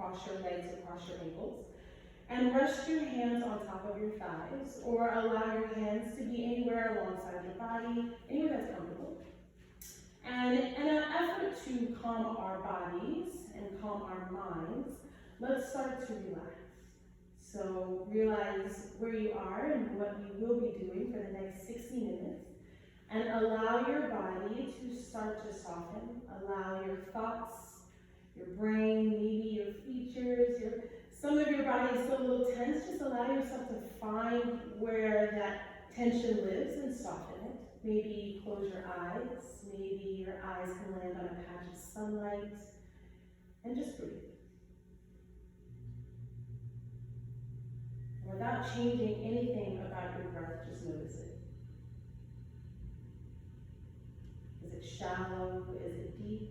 cross your legs across your ankles. And rest your hands on top of your thighs, or allow your hands to be anywhere alongside your body, anywhere that's comfortable. And in an effort to calm our bodies and calm our minds, let's start to relax. So realize where you are and what you will be doing for the next 60 minutes. And allow your body to start to soften. Allow your thoughts, your brain, maybe your features, some of your body is still a little tense. Just allow yourself to find where that tension lives and soften it. Maybe close your eyes. Maybe your eyes can land on a patch of sunlight. And just breathe. Without changing anything about your breath, just notice it. Is it shallow? Is it deep?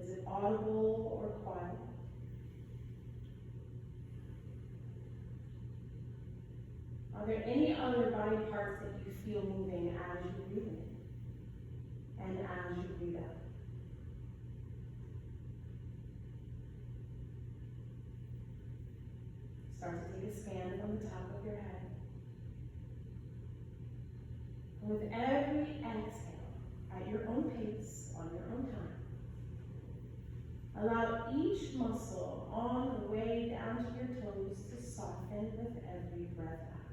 Is it audible or quiet? Are there any other body parts that you feel moving as you breathe in and as you breathe out? Start to take a scan from the top of your head. And with every exhale, at your own pace, on your own time, allow each muscle on the way down to your toes to soften with every breath out.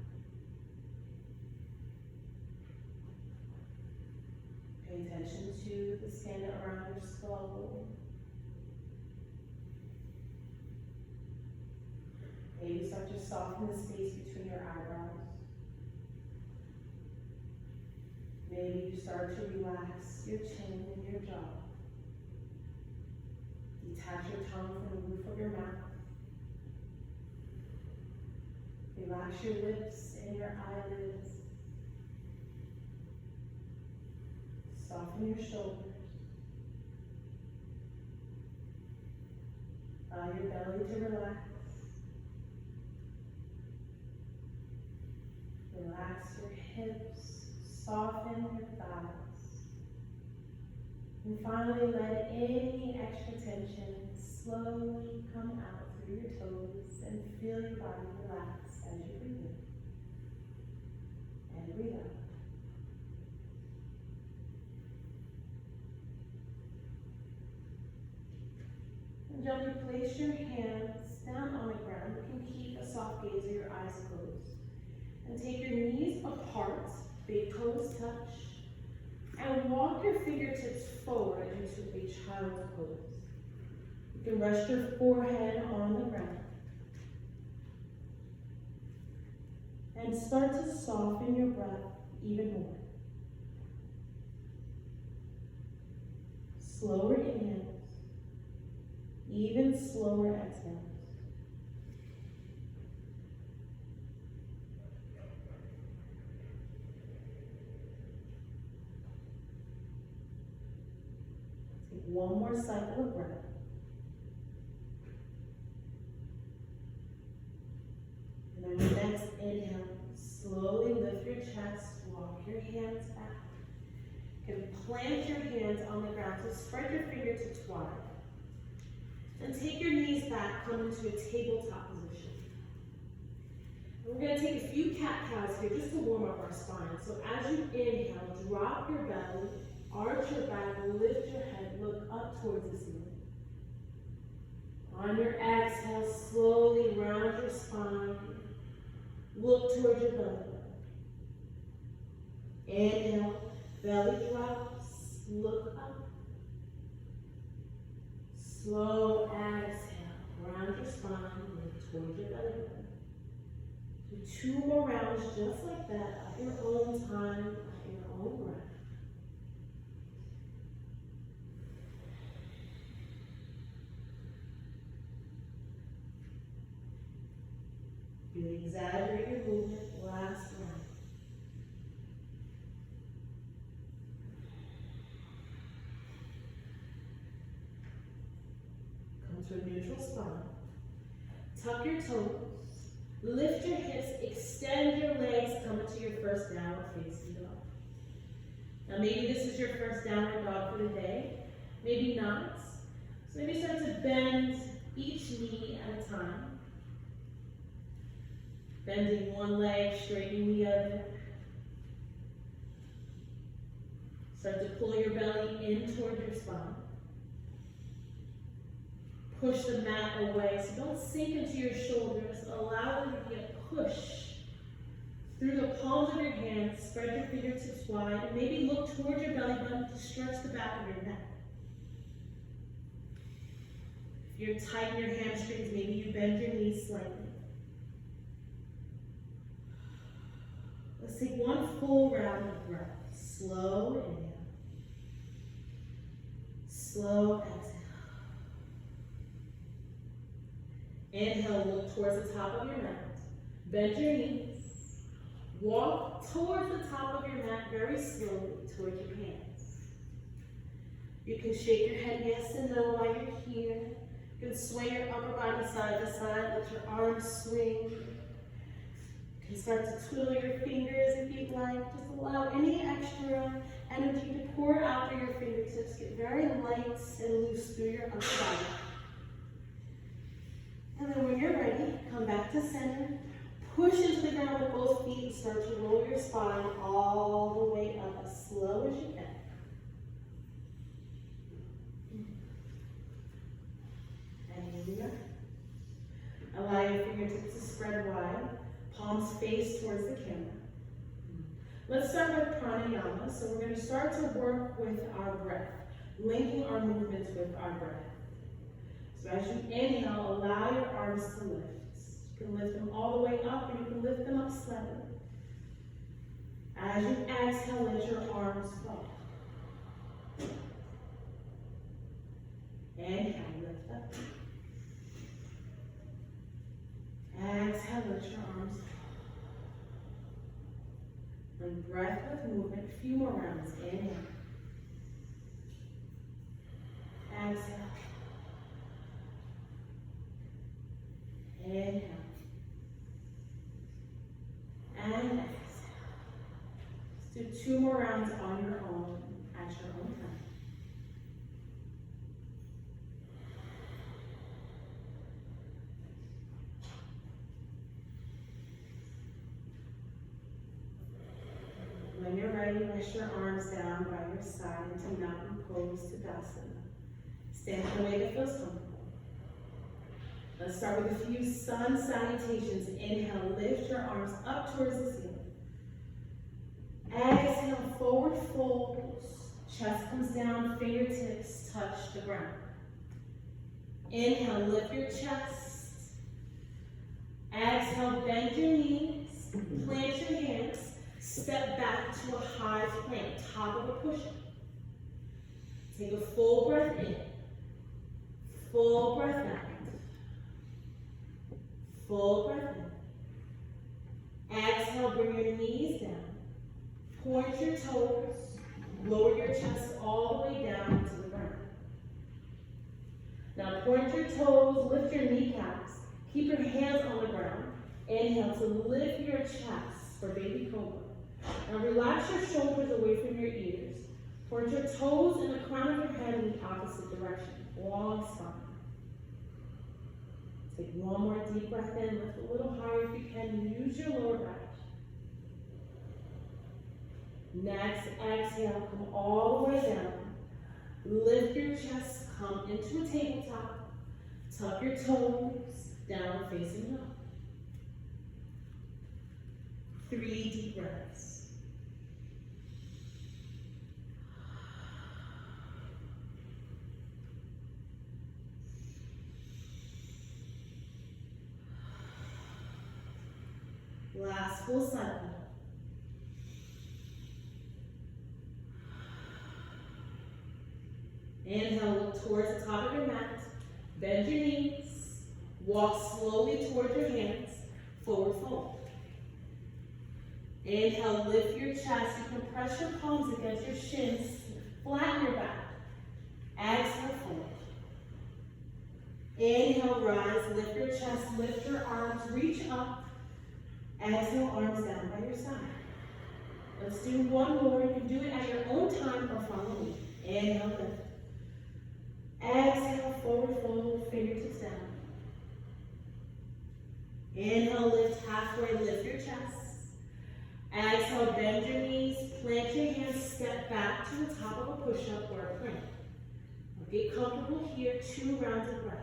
Pay attention to the skin around your skull. Maybe start to soften the space between your eyebrows. Maybe you start to relax your chin and your jaw. Detach your tongue from the roof of your mouth. Relax your lips and your eyelids. Soften your shoulders. Allow your belly to relax. Relax your hips. Soften your thighs. And finally, let any extra tension slowly come out through your toes and feel your body relax as you breathe in and breathe out. And gently place your hands down on the ground. You can keep a soft gaze or your eyes closed. And take your knees apart, big toes touch, and walk your fingertips forward into a child's pose. You can rest your forehead on the ground. And start to soften your breath even more. Slower inhales, even slower exhales. One more cycle of breath. And on your next inhale, slowly lift your chest, walk your hands back. You can plant your hands on the ground, so spread your fingertips wide. And take your knees back, come into a tabletop position. And we're going to take a few cat-cows here just to warm up our spine. So as you inhale, drop your belly, arch your back, lift your head, look up towards the ceiling. On your exhale, slowly round your spine, look towards your belly button. Inhale, belly drops, look up. Slow exhale, round your spine, look towards your belly button. Do 2 more rounds just like that, at your own time, at your own breath. You exaggerate your movement, last round. Come to a neutral spine. Tuck your toes. Lift your hips, extend your legs, come into your first downward facing dog. Now maybe this is your first downward dog for the day, maybe not. So maybe start to bend each knee at a time. Bending one leg, straightening the other. Start to pull your belly in toward your spine. Push the mat away, so don't sink into your shoulders. Allow there to be a push through the palms of your hands. Spread your fingertips wide, and maybe look toward your belly button to stretch the back of your neck. If you're tight in your hamstrings, maybe you bend your knees slightly. Let's take one full round of breath. Slow inhale. Slow exhale. Inhale, look towards the top of your mat. Bend your knees. Walk towards the top of your mat very slowly toward your hands. You can shake your head yes and no while you're here. You can sway your upper body side to side. Let your arms swing. You can start to twiddle your fingers if you'd like. Just allow any extra energy to pour out through your fingertips. Get very light and loose through your upper body. And then when you're ready, come back to center. Push into the ground with both feet and start to roll your spine all the way up as slow as you can. And here we go. Allow your fingertips to spread wide. Palms face towards the camera. Let's start with pranayama. So we're going to start to work with our breath, linking our movements with our breath. So as you inhale, allow your arms to lift. You can lift them all the way up, or you can lift them up slightly. As you exhale, let your arms fall. Inhale, lift up. Exhale, let your arms fall. Bring breath with movement. A few more rounds. Inhale. Exhale. Inhale. And exhale. Let's do 2 more rounds on your own, at your own time. When you're ready, rest your arms down by your side into mountain pose Tadasana. Stand in a way that feels comfortable. Let's start with a few sun salutations. Inhale, lift your arms up towards the ceiling. Exhale, forward folds. Chest comes down, fingertips touch the ground. Inhale, lift your chest. Exhale, bend your knees, plant your hands. Step back to a high plank, top of a push-up. Take a full breath in, full breath out, full breath in. Exhale, bring your knees down, point your toes, lower your chest all the way down to the ground. Now point your toes, lift your kneecaps, keep your hands on the ground. Inhale to lift your chest for baby cobra. Now relax your shoulders away from your ears. Point your toes and the crown of your head in the opposite direction. Long spine. Take one more deep breath in. Lift a little higher if you can. Use your lower back. Next, exhale. Come all the way down. Lift your chest. Come into a tabletop. Tuck your toes. Down facing up. 3 deep breaths. Last full cycle. Inhale, look towards the top of your mat. Bend your knees. Walk slowly towards your hands. Forward fold. Inhale, lift your chest. You can press your palms against your shins. Flatten your back. Exhale, fold. Inhale, rise. Lift your chest. Lift your arms. Reach up. Exhale, arms down by your side. Let's do one more. You can do it at your own time or follow me. Inhale, lift. Exhale, fingertips down. Inhale, lift halfway, lift your chest. Exhale, bend your knees, plant your hands, step back to the top of a push-up or a plank. Get comfortable here, 2 rounds of breath.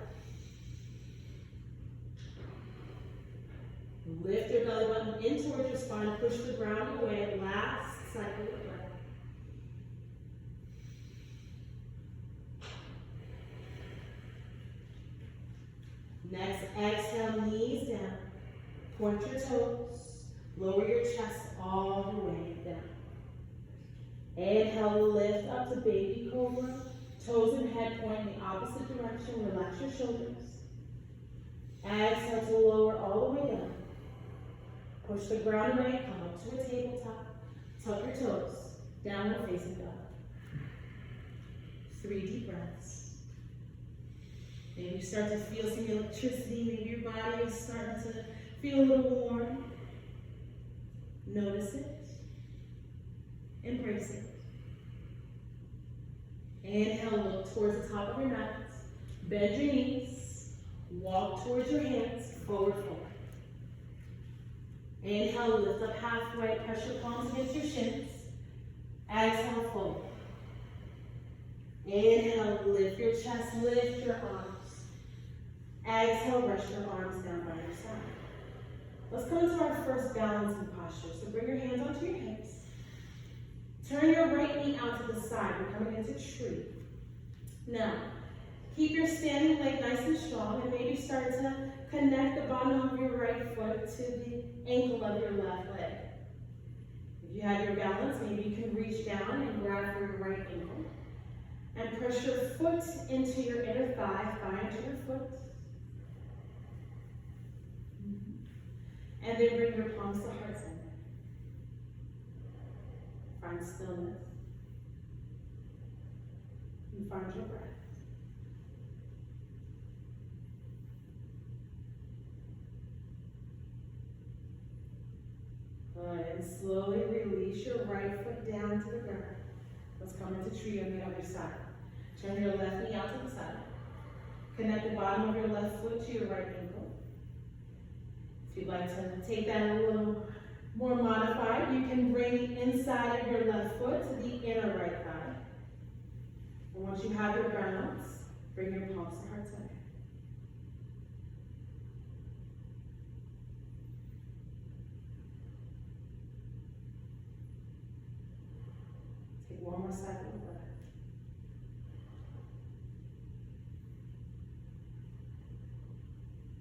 Lift your belly button in towards your spine, push the ground away, last cycle of breath. Next, exhale, knees down, point your toes, lower your chest all the way down. Inhale, lift up to baby cobra, toes and head point in the opposite direction, relax your shoulders. Exhale to lower all the way down. Push the ground away, come up to a tabletop, tuck your toes, downward facing dog. 3 deep breaths. Maybe you start to feel some electricity, maybe your body is starting to feel a little warm. Notice it. Embrace it. Inhale, look towards the top of your mat. Bend your knees. Walk towards your hands, forward fold. Inhale, lift up halfway, press your palms against your shins. Exhale, fold. Inhale, lift your chest, lift your arms. Exhale, rest your arms down by your side. Let's come into our first balancing posture. So bring your hands onto your hips. Turn your right knee out to the side. We're coming into tree. Now, keep your standing leg nice and strong and maybe start to connect the bottom of your right foot to the ankle of your left leg. If you have your balance, maybe you can reach down and grab for your right ankle. And press your foot into your inner thigh, thigh into your foot. And then bring your palms to heart center. Find stillness. And find your breath. And slowly release your right foot down to the ground. Let's come into tree on the other side. Turn your left knee out to the side. Connect the bottom of your left foot to your right ankle. If you'd like to take that a little more modified, you can bring inside of your left foot to the inner right thigh. And once you have your balance, bring your palms to heart center. Take one more cycle of breath.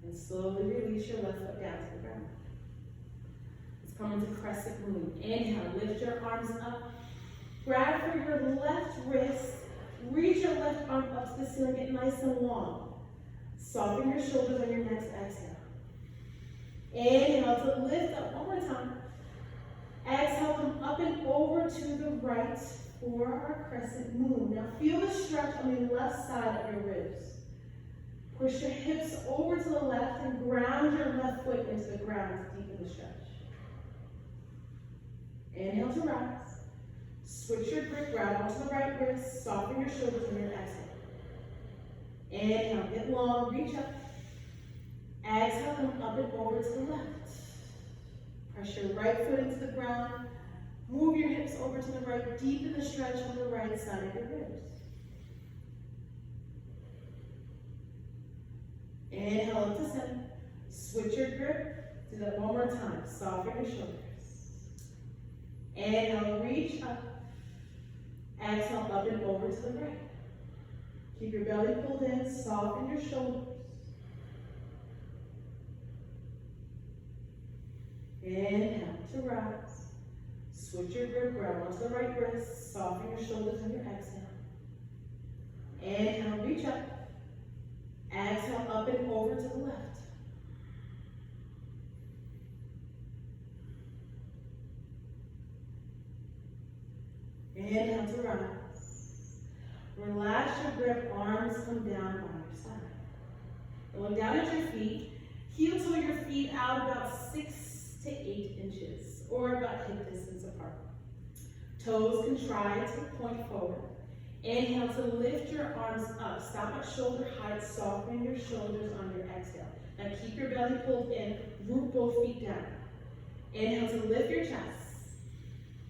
And slowly release your left foot down to the ground. Let's come into crescent moon. Inhale, lift your arms up. Grab for your left wrist. Reach your left arm up to the ceiling, get nice and long. Soften your shoulders on your next exhale. Inhale to lift up one more time. Exhale, come up and over to the right for our crescent moon. Now feel the stretch on the left side of your ribs. Push your hips over to the left and ground your left foot into the ground to deepen the stretch. Inhale to rise. Switch your grip, grab onto the right wrist, soften your shoulders on your exhale. Inhale, get long, reach up. Exhale, come up and over to the left. Press your right foot into the ground. Move your hips over to the right, deepen the stretch on the right side of your ribs. Inhale up to center. Switch your grip. Do that one more time. Soften your shoulders. Inhale, reach up. Exhale, up and over to the right. Keep your belly pulled in. Soften your shoulders. Inhale to rise. Switch your grip. Grab onto the right wrist. Soften your shoulders on your exhale. Inhale, reach up. Exhale, up and over to the left. Inhale to rise. Relax your grip, arms come down by your side. Look down at your feet. Heel toe your feet out about 6 to 8 inches, or about hip distance apart. Toes can try to point forward. Inhale to lift your arms up. Stop at shoulder height. Soften your shoulders on your exhale. Now keep your belly pulled in. Root both feet down. Inhale to lift your chest.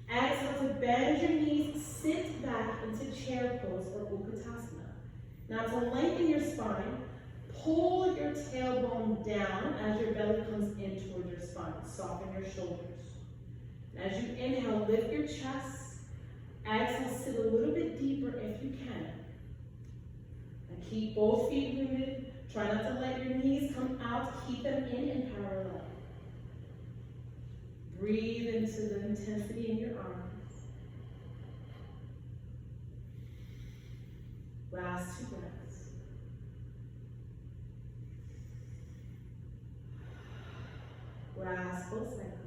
Exhale to bend your knees. Sit back into chair pose or Utkatasana. Now to lengthen your spine, pull your tailbone down as your belly comes in toward your spine. Soften your shoulders. As you inhale, lift your chest. Exhale, sit a little bit deeper if you can. And keep both feet rooted. Try not to let your knees come out. Keep them in parallel. Breathe into the intensity in your arms. Last 2 breaths. Last full cycle.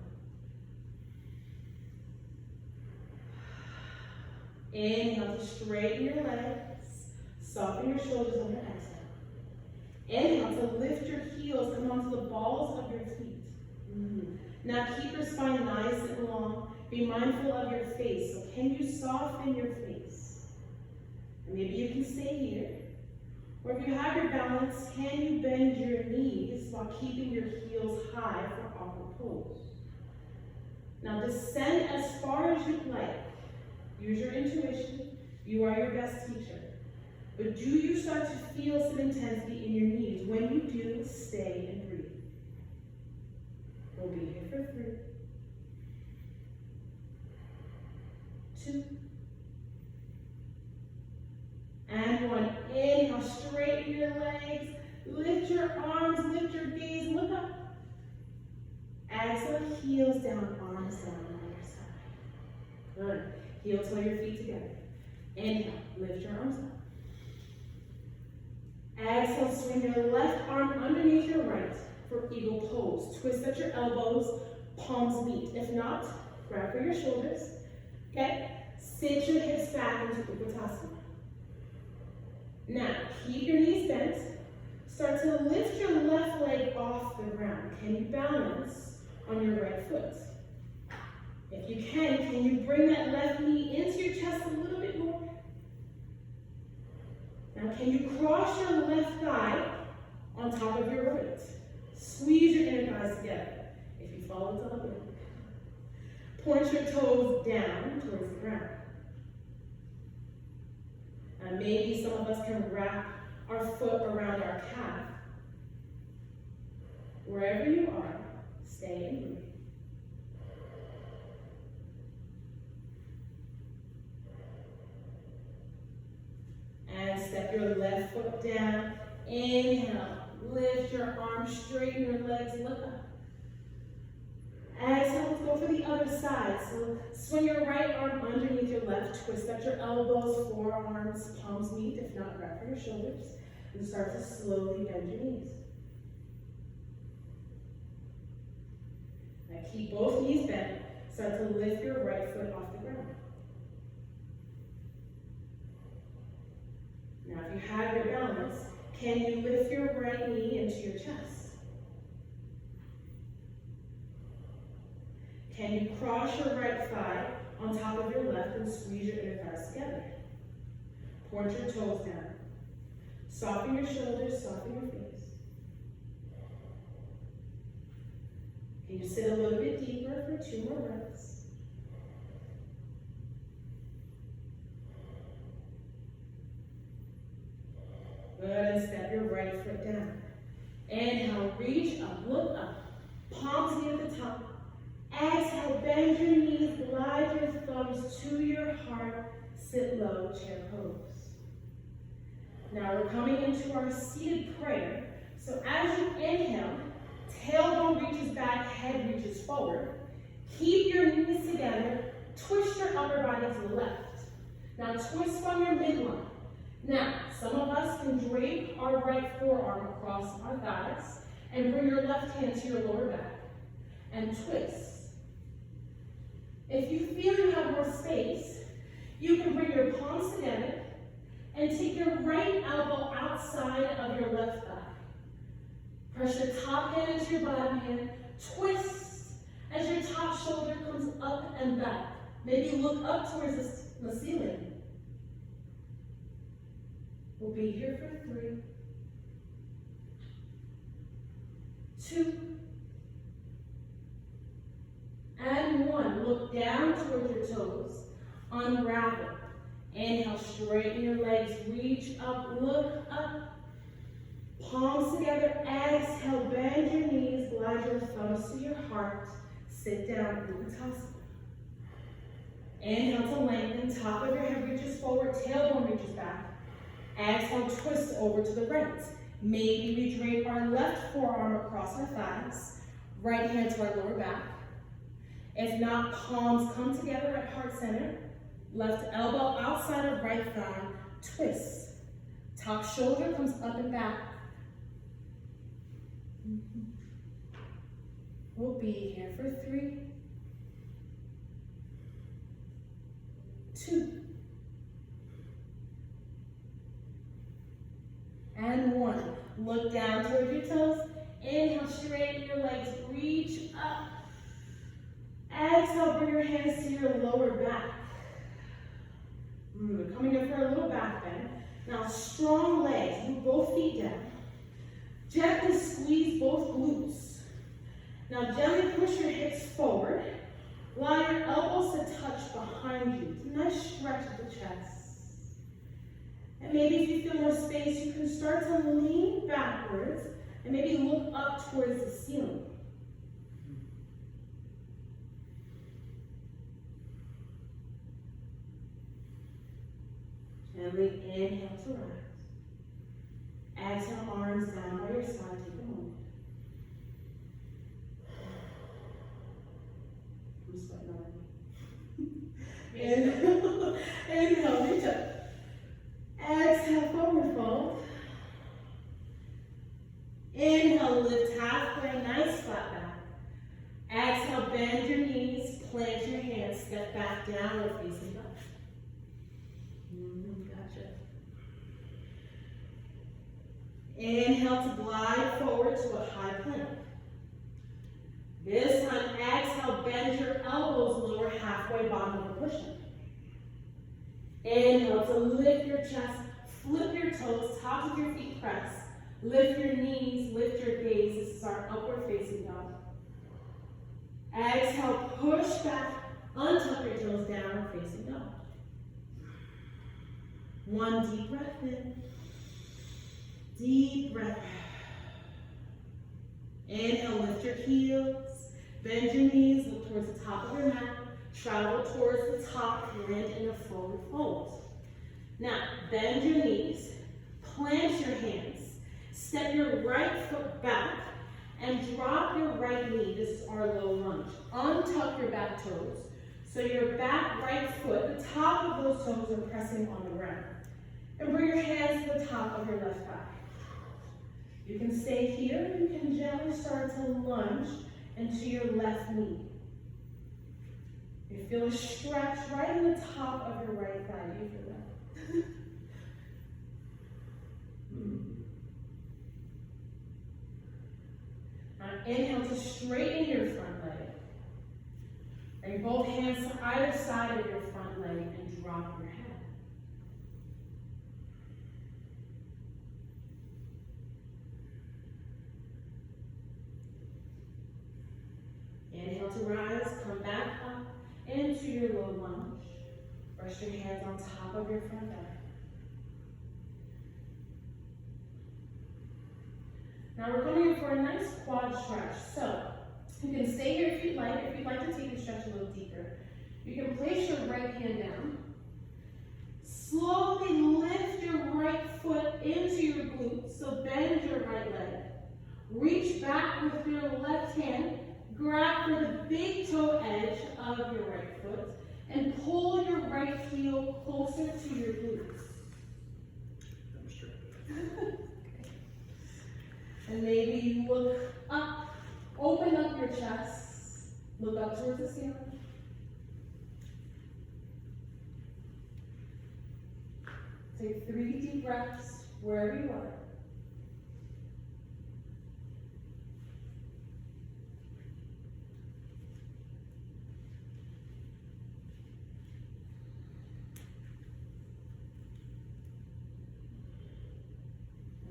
Inhale to straighten your legs. Soften your shoulders on your exhale. Inhale to lift your heels. Come onto the balls of your feet. Now keep your spine nice and long. Be mindful of your face. So can you soften your face? And maybe you can stay here. Or if you have your balance, can you bend your knees while keeping your heels high for awkward pose? Now descend as far as you'd like. Use your intuition. You are your best teacher. But do you start to feel some intensity in your knees? When you do, stay and breathe. We'll be here for 3, 2, and 1. Inhale, straighten your legs. Lift your arms, lift your gaze, look up. Exhale, heels down, arms down on your side. Good. Heel toe your feet together. Inhale, lift your arms up. Exhale, swing your left arm underneath your right for eagle pose. Twist at your elbows, palms meet. If not, grab for your shoulders. Okay? Sit your hips back into Utkatasana. Now, keep your knees bent. Start to lift your left leg off the ground. Can you balance on your right foot? If you can you bring that left knee into your chest a little bit more? Now, can you cross your left thigh on top of your right? Squeeze your inner thighs together. If you fall into a bit, point your toes down towards the ground. And maybe some of us can wrap our foot around our calf. Wherever you are, stay and breathe. And step your left foot down. Inhale. Lift your arms, straighten your legs, look up. Exhale, let's go for the other side. So swing your right arm underneath your left, twist at your elbows, forearms, palms meet. If not, grab for your shoulders. And start to slowly bend your knees. Now keep both knees bent. Start to lift your right foot off the ground. Now if you have your balance, can you lift your right knee into your chest? Can you cross your right thigh on top of your left and squeeze your inner thighs together? Point your toes down. Soften your shoulders, soften your face. Can you sit a little bit deeper for 2 more breaths? Good, and step your right foot down. Inhale, reach up, look up. Palms near the top. Exhale, bend your knees, glide your thumbs to your heart. Sit low, chair pose. Now we're coming into our seated prayer. So as you inhale, tailbone reaches back, head reaches forward. Keep your knees together. Twist your upper body to the left. Now twist from your midline. Now, some of us can drape our right forearm across our thighs and bring your left hand to your lower back and twist. If you feel you have more space, you can bring your palms together and take your right elbow outside of your left thigh. Press your top hand into your bottom hand. Twist as your top shoulder comes up and back. Maybe look up towards the ceiling. We'll be here for 3, 2, and 1. Look down towards your toes. Unravel. Inhale, straighten your legs. Reach up, look up. Palms together. Exhale, bend your knees. Glide your thumbs to your heart. Sit down, Uttanasana. Inhale to lengthen. Top of your head reaches forward. Tailbone reaches back. Exhale, twist over to the right. Maybe we drape our left forearm across our thighs. Right hand to our lower back. If not, palms come together at heart center. Left elbow outside of right thigh. Twist. Top shoulder comes up and back. We'll be here for 3, 2, and 1. Look down towards your toes. Inhale, straighten your legs. Reach up. Exhale, bring your hands to your lower back. Coming in for a little back bend. Now, strong legs. Move both feet down. Gently squeeze both glutes. Now, gently push your hips forward. Allow your elbows to touch behind you. It's a nice stretch of the chest. And maybe if you feel more space, you can start to lean backwards and maybe look up towards the ceiling. Gently inhale to rise. Exhale, arms down by your side. Take a moment. I'm sweating already. Inhale, reach up. Exhale, forward fold. Inhale, lift halfway, nice flat back. Exhale, bend your knees, plant your hands, step back, downward facing up. Gotcha. Inhale to glide forward to a high plank. This time, exhale, bend your elbows lower halfway, bottom of the push-up. Inhale to lift your chest, flip your toes, tops of your feet press. Lift your knees, lift your gaze. This is our upward facing dog. Exhale, push back, untuck your toes, downward facing dog. 1 deep breath in. Deep breath out. Inhale, lift your heels, bend your knees, look towards the top of your mat. Travel towards the top, land in a forward fold. Now, bend your knees, plant your hands, step your right foot back, and drop your right knee. This is our low lunge. Untuck your back toes. So your back right foot, the top of those toes are pressing on the ground. And bring your hands to the top of your left thigh. You can stay here. You can gently start to lunge into your left knee. You feel a stretch right in the top of your right thigh. Do you feel that? Now inhale to straighten your front leg. Bring both hands to either side of your front leg and drop your head. Inhale to rise, come back up into your low lunge. Rest your hands on top of your front leg. Now we're coming in for a nice quad stretch. So you can stay here if you'd like. If you'd like to take the stretch a little deeper, you can place your right hand down. Slowly lift your right foot into your glutes. So bend your right leg. Reach back with your left hand. Grab for the big toe edge of your right foot and pull your right heel closer to your glutes. Okay. And maybe you look up, open up your chest, look up towards the ceiling. Take 3 deep breaths wherever you are.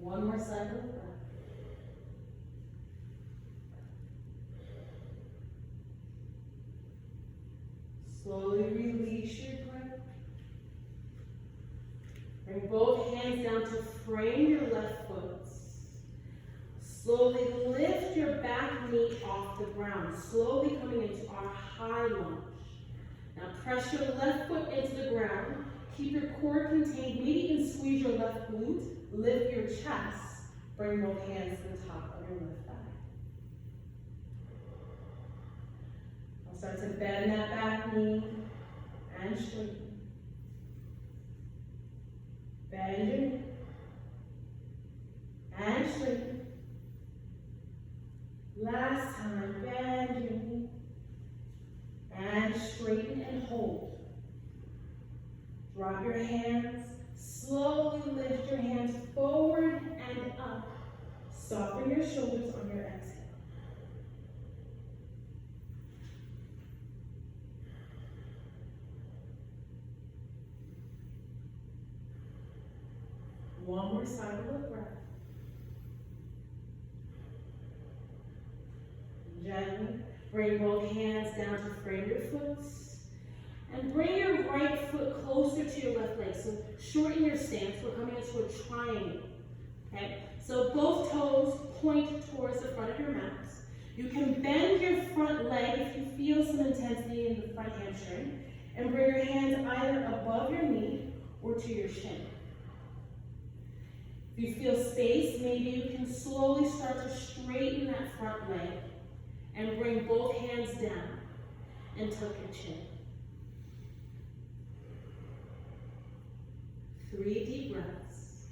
One more cycle of breath. Slowly release your breath. Bring both hands down to frame your left foot. Slowly lift your back knee off the ground, slowly coming into our high lunge. Now press your left foot into the ground. Keep your core contained. Maybe you can squeeze your left glute, lift your chest. Bring both hands to the top of your left thigh. I'll start to bend that back knee and straighten. Bend your knee and straighten. Last time, bend your knee and straighten and hold. Drop your hands, slowly lift your hands forward and up. Soften your shoulders on your exhale. One more cycle of breath. Gently bring both hands down to frame your foot. And bring your right foot closer to your left leg. So shorten your stance. We're coming into a triangle. Okay? So both toes point towards the front of your mat. You can bend your front leg if you feel some intensity in the front hamstring. And bring your hands either above your knee or to your shin. If you feel space, maybe you can slowly start to straighten that front leg. And bring both hands down and tuck your chin. 3 deep breaths.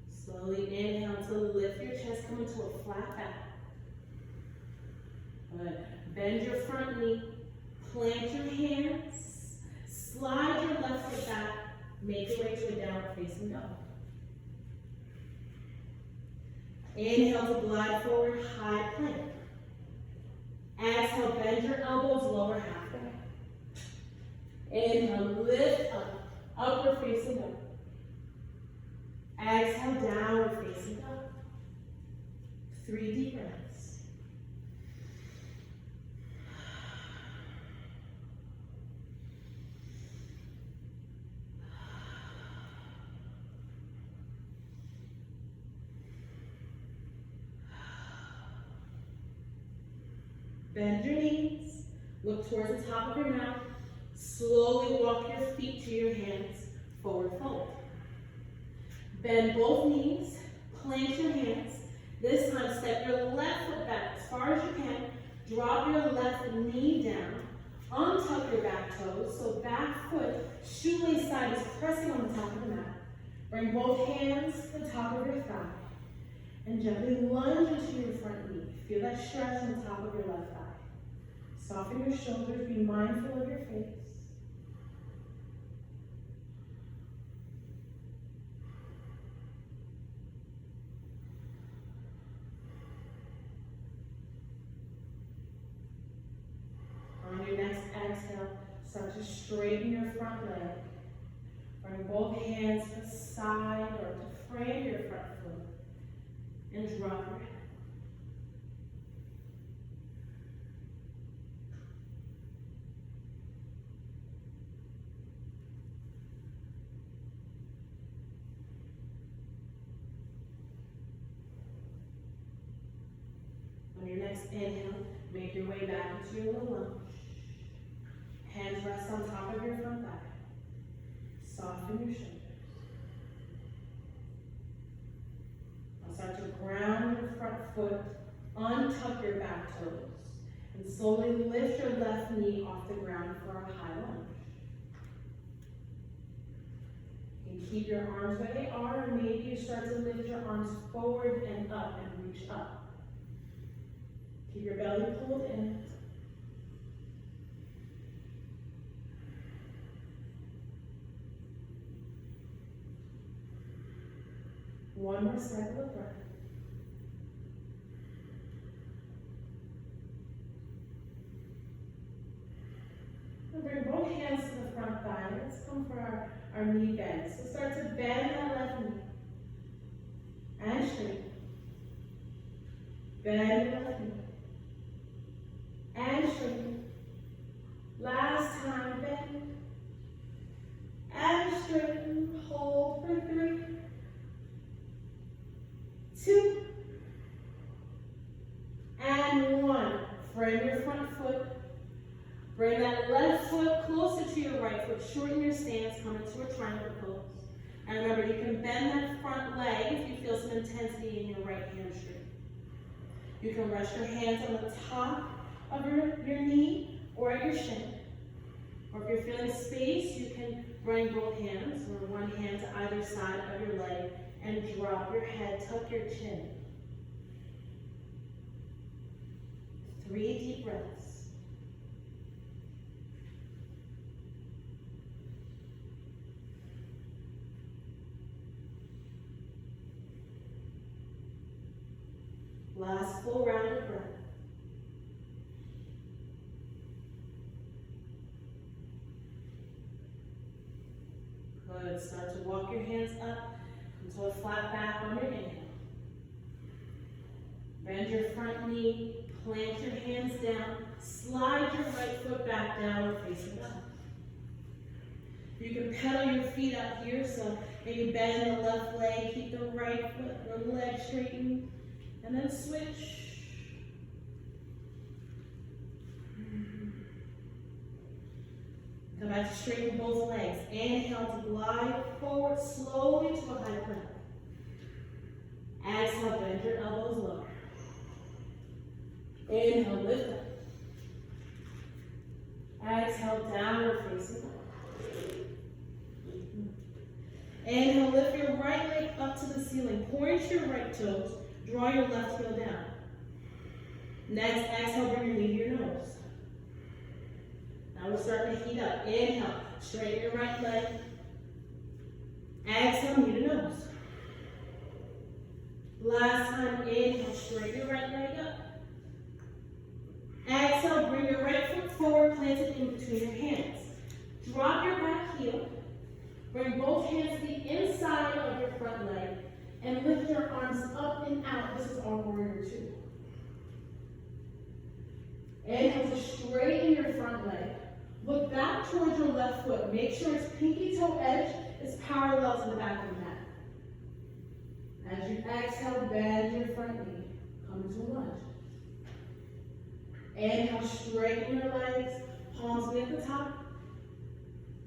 Slowly inhale to lift your chest, come into a flat back. Good. Bend your front knee, plant your hands, slide your left foot back, make your way to a downward facing dog. Inhale to glide forward, high plank. Exhale, bend your elbows, lower half back. Inhale, lift up, upward facing dog. Exhale, downward facing dog. 3 deep breaths. Bend your knees, look towards the top of your mat. Slowly walk your feet to your hands, forward fold. Bend both knees, plant your hands. This time, step your left foot back as far as you can. Drop your left knee down. Untuck your back toes, so back foot, shoelace side is pressing on the top of the mat. Bring both hands to the top of your thigh. And gently lunge into your front knee. Feel that stretch on the top of your left thigh. Soften your shoulders, be mindful of your face. On your next exhale, start to straighten your front leg. Bring both hands to the side or to frame your front foot. And drop your head. On your next inhale, make your way back into your low lunge. Hands rest on top of your front thigh. Soften your shoulders. Start to ground your front foot, untuck your back toes, and slowly lift your left knee off the ground for a high lunge. You can keep your arms where they are, and maybe you start to lift your arms forward and up and reach up. Keep your belly pulled in. One more cycle of breath. And bring both hands to the front thigh. Let's come for our knee bend. So start to bend that left knee. And straighten. Bend the left knee. And straighten. Last time, bend. And straighten. Hold for 3, 2, and 1. Frame your front foot. Bring that left foot closer to your right foot. Shorten your stance. Come into a triangle pose. And remember, you can bend that front leg if you feel some intensity in your right hamstring. You can rest your hands on the top of your knee or at your shin. Or if you're feeling space, you can bring both hands or one hand to either side of your leg and drop your head, tuck your chin. 3 deep breaths. Last full round of breath. Good. Start to walk your hands up into a flat back on your inhale. Bend your front knee, plant your hands down, slide your right foot back down, facing up. You can pedal your feet out here, so maybe bend the left leg, keep the right foot, the leg straightened, and then switch. Come back to straighten both legs. Inhale to glide forward slowly to a high plank. Exhale, bend your elbows lower. Inhale, lift up. Exhale, downward facing up. Inhale, lift your right leg up to the ceiling. Point your right toes. Draw your left heel down. Next, exhale, bring your knee to your nose. Now we're starting to heat up. Inhale, straighten your right leg. Exhale, knee to nose. Last time, inhale, straighten your right leg up. Exhale, bring your right foot forward, plant it in between your hands. Drop your back heel. Bring both hands to the inside of your front leg and lift your arms up and out. This is our warrior 2. Inhale to straighten your front leg. Look back towards your left foot. Make sure its pinky toe edge is parallel to the back of the mat. As you exhale, bend your front knee. Come into a lunge. Inhale, straighten your legs. Palms be at the top.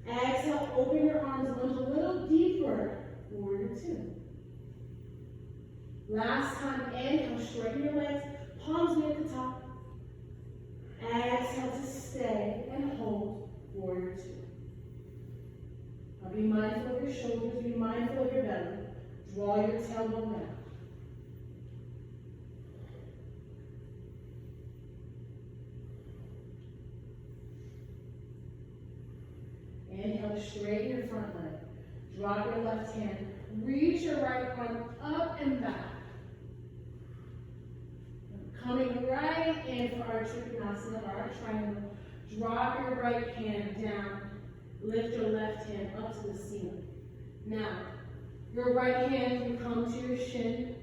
Exhale, open your arms, lunge a little deeper. Warrior 2. Last time, inhale, straighten your legs. Palms be at the top. Exhale to stay and hold, warrior 2. Now be mindful of your shoulders, be mindful of your belly. Draw your tailbone down. Inhale to straighten your front leg. Drop your left hand. Reach your right arm up and back. Coming right in for our Trikonasana, our triangle. Drop your right hand down. Lift your left hand up to the ceiling. Now, your right hand can come to your shin.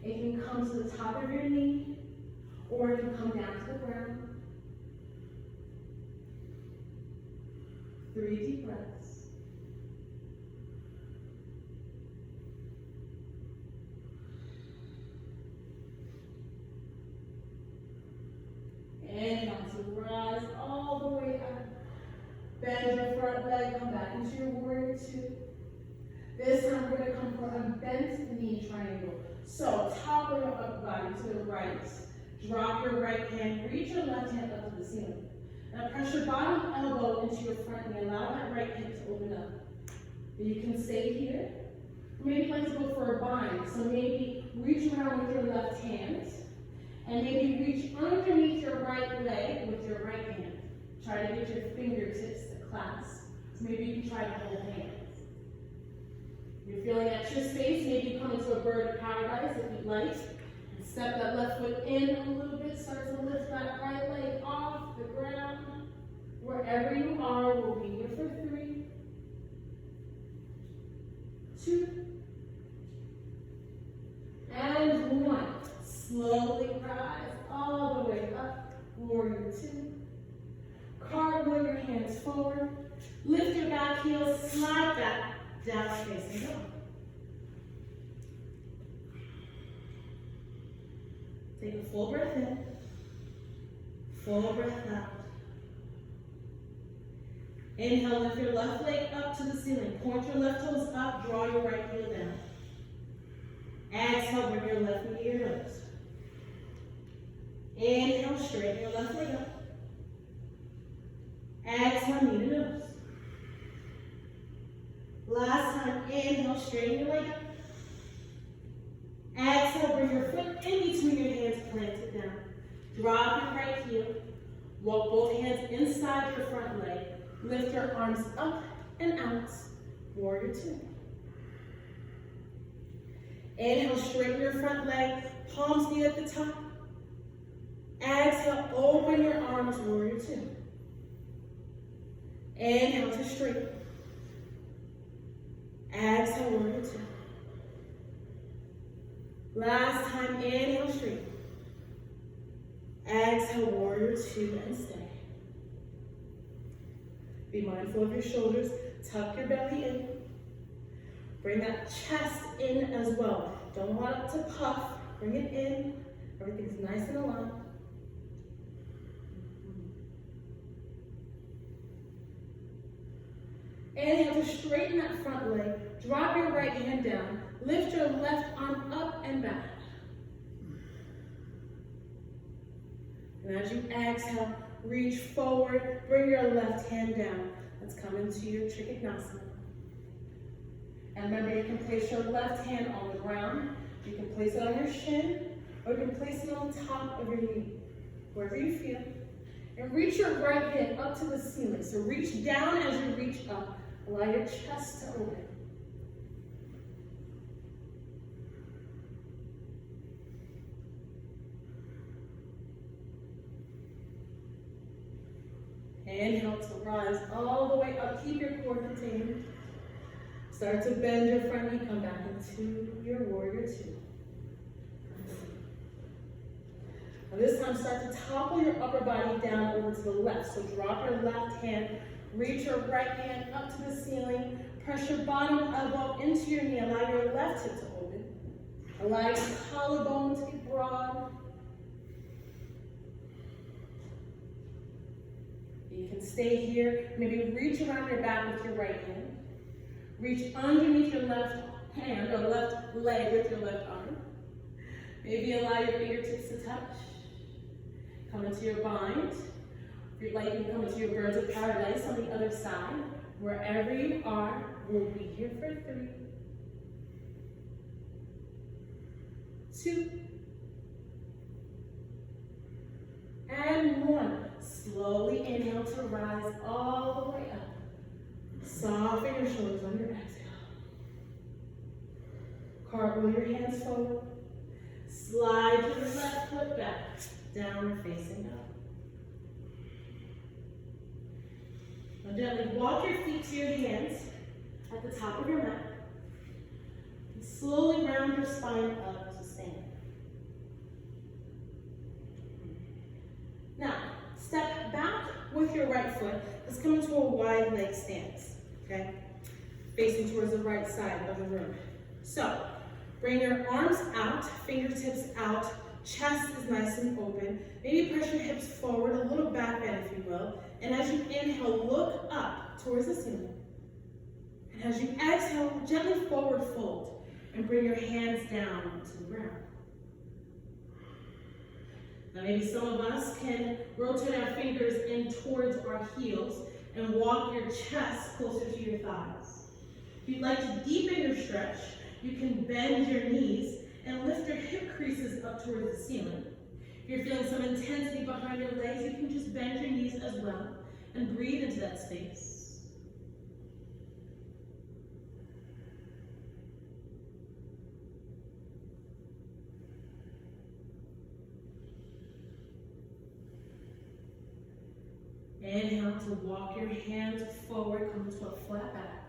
It can come to the top of your knee, or it can come down to the ground. 3 deep breaths. Inhale to rise all the way up. Bend your front leg, come back into your warrior 2. This time we're going to come for a bent knee triangle. So top of your upper body to the right. Drop your right hand, reach your left hand up to the ceiling. Now press your bottom elbow into your front knee. Allow that right hip to open up. You can stay here. Maybe you'd like to go for a bind. So maybe reach around with your left hand. And maybe reach underneath your right leg with your right hand. Try to get your fingertips to clasp. So maybe you can try to hold hands. You're feeling that extra space, maybe come into a bird of paradise if you'd like. And step that left foot in a little bit, start to lift that right leg off the ground. Wherever you are, we'll be here for 3, 2, and 1. Slowly rise all the way up, warrior 2. Cartwheel your hands forward. Lift your back heel, slide back, down facing up. Take a full breath in, full breath out. Inhale, lift your left leg up to the ceiling. Point your left toes up, draw your right heel down. Exhale, bring your left knee to your nose. Inhale, straighten your left leg up. Exhale, knee to nose. Last time, inhale, straighten your leg up. Exhale, bring your foot in between your hands, plant it down. Drop your right heel. Walk both hands inside your front leg. Lift your arms up and out. Warrior 2. Inhale, straighten your front leg. Palms meet at the top. Exhale, open your arms, warrior 2. Inhale to straighten. Exhale, warrior 2. Last time, inhale, straighten. Exhale, warrior 2, and stay. Be mindful of your shoulders. Tuck your belly in. Bring that chest in as well. Don't want it to puff. Bring it in. Everything's nice and aligned. Inhale to straighten that front leg. Drop your right hand down. Lift your left arm up and back. And as you exhale, reach forward. Bring your left hand down. Let's come into your Trikonasana. And remember, you can place your left hand on the ground. You can place it on your shin, or you can place it on top of your knee, wherever you feel. And reach your right hand up to the ceiling. So reach down as you reach up. Allow your chest to open. Inhale to rise all the way up. Keep your core contained. Start to bend your front knee. Come back into your warrior 2. Now this time, start to topple your upper body down over to the left. So drop your left hand. Reach your right hand up to the ceiling. Press your bottom elbow into your knee. Allow your left hip to open. Allow your collarbone to be broad. You can stay here. Maybe reach around your back with your right hand. Reach underneath your left hand or left leg with your left arm. Maybe allow your fingertips to touch. Come into your bind. If you'd like, you can come into your birds of paradise on the other side. Wherever you are, we'll be here for 3, 2, and 1. Slowly inhale to rise all the way up. Soften your shoulders on your exhale. Cartwheel your hands forward. Slide your left foot back, down facing up. Now gently walk your feet to your hands at the top of your mat. And slowly round your spine up to stand. Now, step back with your right foot. Let's come into a wide leg stance, okay? Facing towards the right side of the room. So, bring your arms out, fingertips out, chest is nice and open. Maybe press your hips forward, a little back bend if you will. And as you inhale, look up towards the ceiling. And as you exhale, gently forward fold and bring your hands down to the ground. Now maybe some of us can rotate our fingers in towards our heels and walk your chest closer to your thighs. If you'd like to deepen your stretch, you can bend your knees and lift your hip creases up towards the ceiling. If you're feeling some intensity behind your legs, you can just bend your knees as well and breathe into that space. 1. inhale to walk your hands forward, come to a flat back.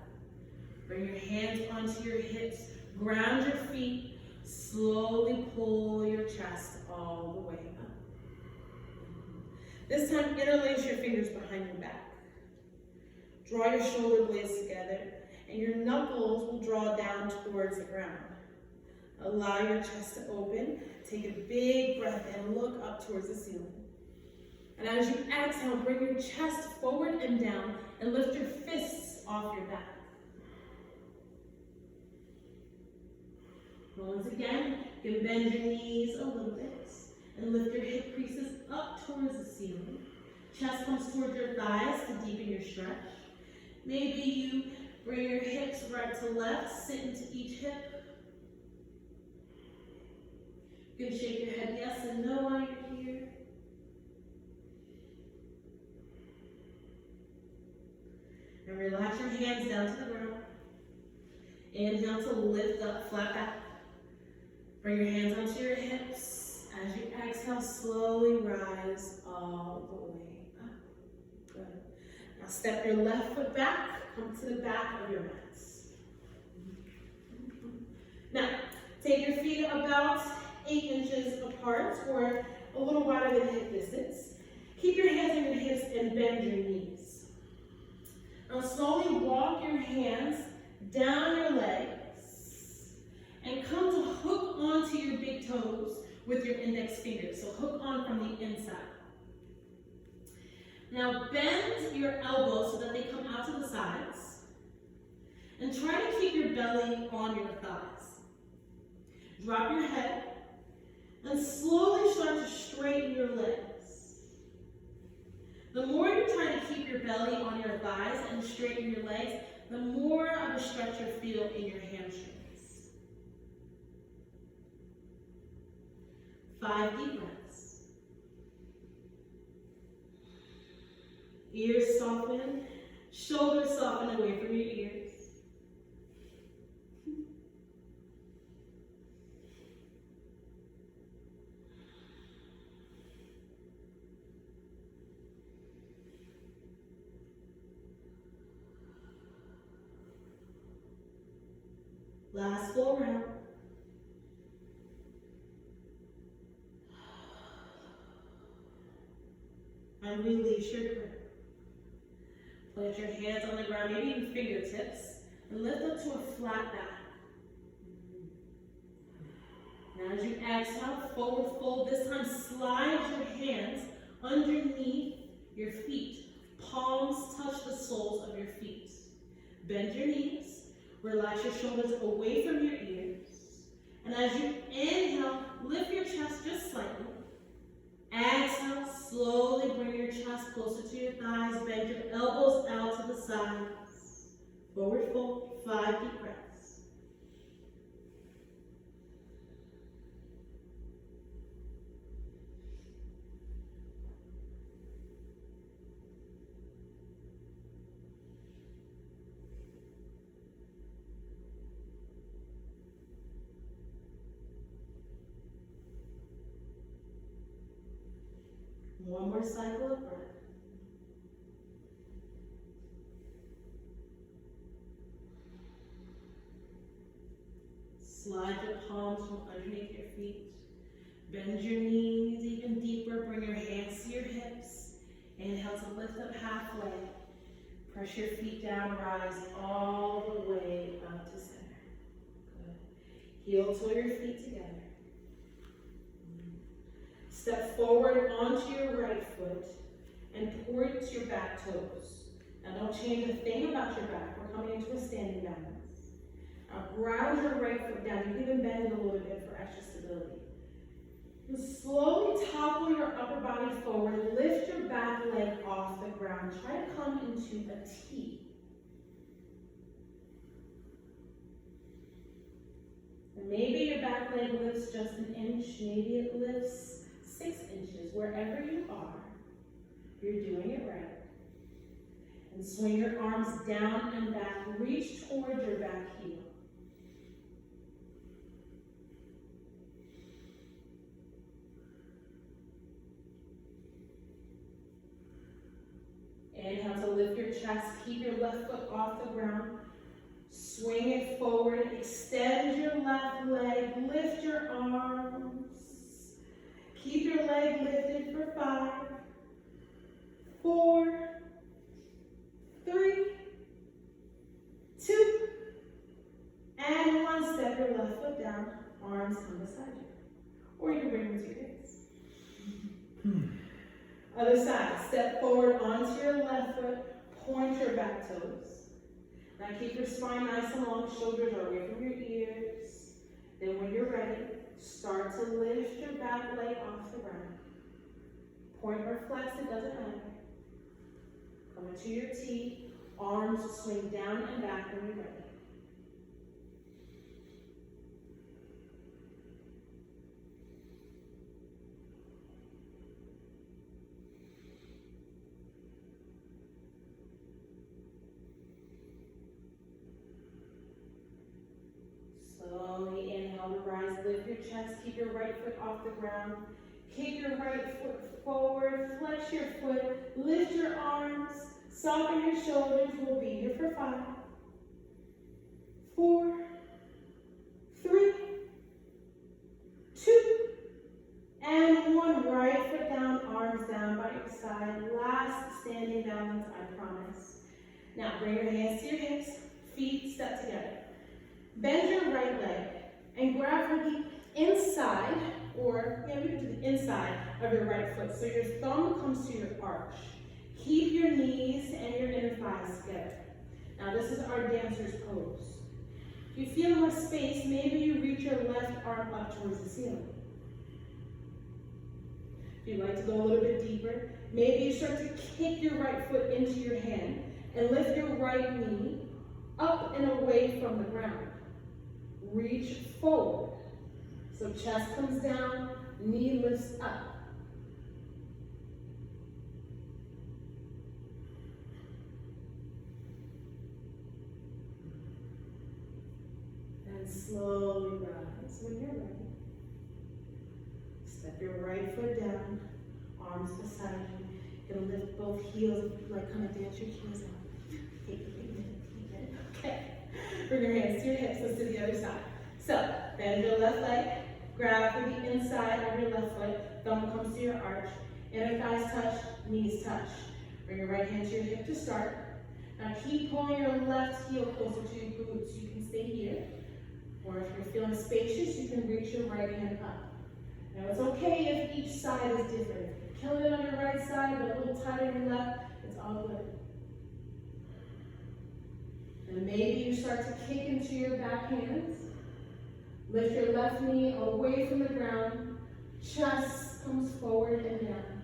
Bring your hands onto your hips, ground your feet, slowly pull your chest all the way up. This time, interlace your fingers behind your back. Draw your shoulder blades together, and your knuckles will draw down towards the ground. Allow your chest to open. Take a big breath and look up towards the ceiling. And as you exhale, bring your chest forward and down and lift your fists off your back. Once again, you can bend your knees a little bit and lift your hip creases up towards the ceiling. Chest comes towards your thighs to deepen your stretch. Maybe you bring your hips right to left, sit into each hip. You can shake your head yes and no while you're here. And relax your hands down to the ground. Inhale to lift up, flat back. Bring your hands onto your hips. As you exhale, slowly rise all the way up. Good. Now step your left foot back, come to the back of your mats. Now, take your feet about 8 inches apart or a little wider than hip distance. Keep your hands on your hips and bend your knees. Now slowly walk your hands down your legs and come to hook onto your big toes with your index fingers. So hook on from the inside. Now bend your elbows so that they come out to the sides. And try to keep your belly on your thighs. Drop your head and slowly start to straighten your legs. The more you try to keep your belly on your thighs and straighten your legs, the more of a stretch you feel in your hamstrings. 5 deep breaths. Ears soften, shoulders soften away from your ears. Last full round. And release your grip. Plant your hands on the ground, maybe even fingertips, and lift up to a flat back. Now as you exhale, forward fold. This time slide your hands underneath your feet. Palms touch the soles of your feet. Bend your knees. Relax your shoulders away from your ears. And as you inhale, lift your chest just slightly. Exhale, slowly bring your chest closer to your thighs. Bend your elbows out to the sides. Forward fold, 5 deep breaths. One more cycle of breath. Slide your palms from underneath your feet. Bend your knees even deeper. Bring your hands to your hips. Inhale to lift up halfway. Press your feet down, rise all the way up to center. Good. Heel toe your feet together. Step forward onto your right foot and point your back toes. Now don't change a thing about your back. We're coming into a standing balance. Now ground your right foot down. You can even bend it a little bit for extra stability. And slowly topple your upper body forward. Lift your back leg off the ground. Try to come into a T. And maybe your back leg lifts just an inch. Maybe it lifts 6 inches. Wherever you are, you're doing it right. And swing your arms down and back. Reach towards your back heel. Inhale ground. Swing it forward, extend your left leg, lift your arms. Keep your leg lifted for 5, 4, 3, 2, and 1. Step your left foot down, arms come beside you. Or you can bring them to your hips. Other side, step forward onto your left foot, point your back toes. Now keep your spine nice and long, shoulders are away from your ears. Then when you're ready, start to lift your back leg off the ground. Point or flex, it doesn't matter. Come into your T, arms swing down and back when you're ready. Slowly inhale to rise, lift your chest, keep your right foot off the ground. Kick your right foot forward, flex your foot, lift your arms, soften your shoulders. We'll be here for 5, 4, 3, 2, and 1. Right foot down, arms down by your side. Last standing balance, I promise. Now bring your hands to your hips, feet step together. Bend your right leg and grab from the inside, or we can do the inside of your right foot. So your thumb comes to your arch. Keep your knees and your inner thighs together. Now this is our dancer's pose. If you feel more space, maybe you reach your left arm up towards the ceiling. If you'd like to go a little bit deeper, maybe you start to kick your right foot into your hand and lift your right knee up and away from the ground. Reach forward. So chest comes down, knee lifts up. And slowly rise when you're ready. Step your right foot down, arms beside you. You're gonna lift both heels, like kind of dance your heels out. Keep it. Okay. Bring your hands to your hips, let's do the other side. So, bend your left leg, grab for the inside of your left foot, thumb comes to your arch, inner thighs touch, knees touch. Bring your right hand to your hip to start. Now keep pulling your left heel closer to your glutes. You can stay here. Or if you're feeling spacious, you can reach your right hand up. Now it's okay if each side is different. If you're killing it on your right side, but a little tighter on your left, it's all good. And maybe you start to kick into your back hands. Lift your left knee away from the ground. Chest comes forward and down.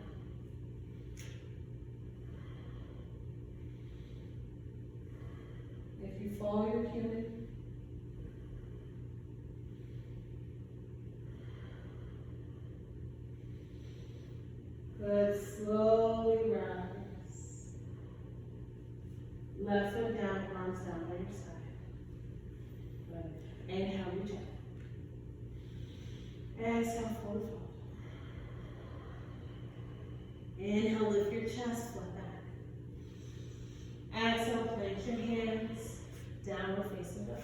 If you fall, you're human. Good, slowly rise. Left foot down, arms down by your side. Good. Inhale, reach up. Exhale, fold. Inhale, lift your chest, flat back. Exhale, plant your hands, downward facing dog.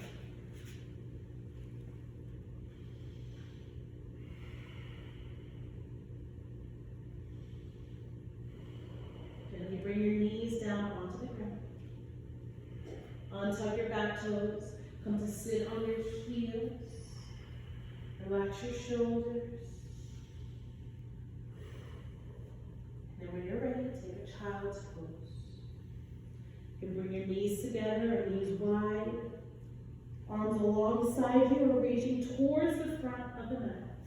Gently bring your knees down onto the ground. Untuck your back toes. Come to sit on your heels. Relax your shoulders. And when you're ready, take a child's pose. You can bring your knees together, knees wide. Arms alongside you or reaching towards the front of the mat.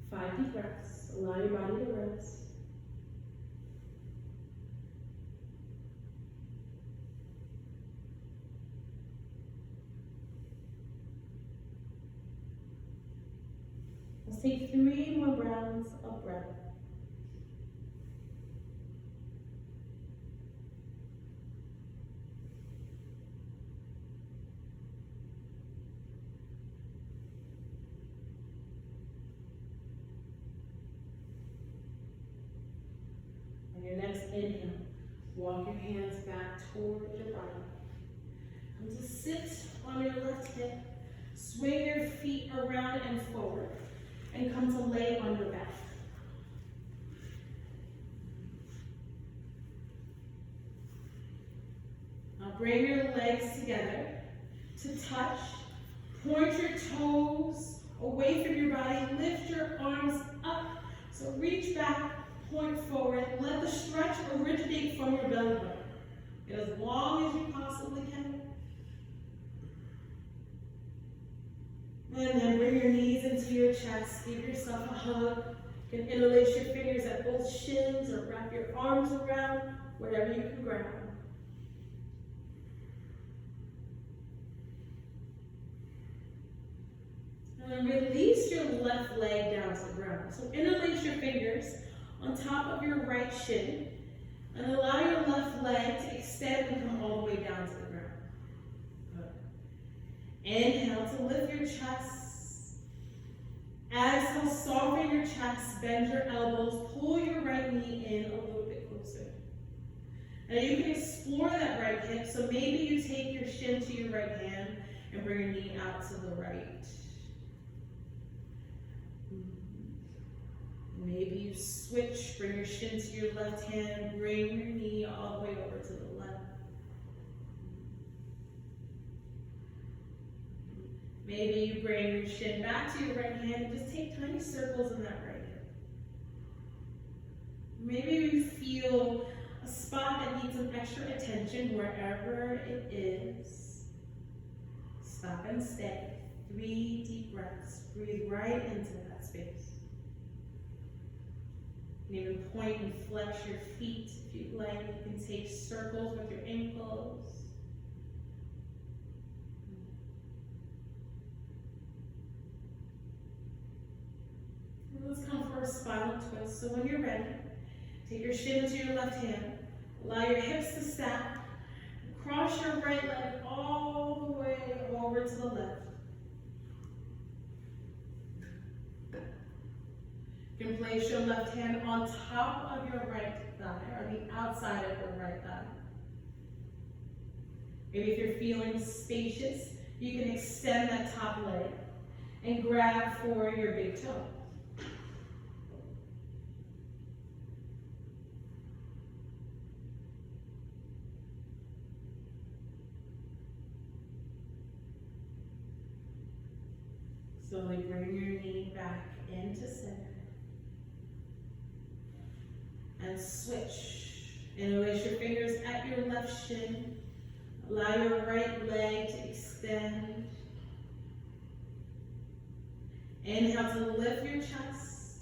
5 deep breaths. Allow your body to rest. Let's take 3 more rounds of breath. On your next inhale, Walk your hands back toward your body. Come to sit on your left hip. Swing your feet around and forward. And come to lay on your back. Now bring your legs together to touch. Point your toes away from your body. Lift your arms up. So reach back, point forward. Let the stretch originate from your belly button. Get as long as you possibly can. And then bring your knees into your chest. Give yourself a hug. You can interlace your fingers at both shins or wrap your arms around, whatever you can grab. And then release your left leg down to the ground. So interlace your fingers on top of your right shin and allow your left leg to extend and come all the way down to the ground. Good. Inhale to lift your chest. Exhale, soften your chest, bend your elbows, pull your right knee in a little bit closer. And you can explore that right hip, so maybe you take your shin to your right hand and bring your knee out to the right. Maybe you switch, bring your shin to your left hand, bring your knee all the way over to the left. Maybe you bring your shin back to your right hand and just take tiny circles in that right hip. Maybe you feel a spot that needs some extra attention wherever it is. Stop and stay. 3 deep breaths. Breathe right into that space. You can even point and flex your feet if you'd like. You can take circles with your ankles. And let's come for a spinal twist. So when you're ready, take your shin to your left hand. Allow your hips to stack. Cross your right leg all the way over to the left. You can place your left hand on top of your right thigh, or the outside of your right thigh. Maybe if you're feeling spacious, you can extend that top leg and grab for your big toe. Slowly bring your knee back into center. And switch. Interlace your fingers at your left shin. Allow your right leg to extend. Inhale to lift your chest.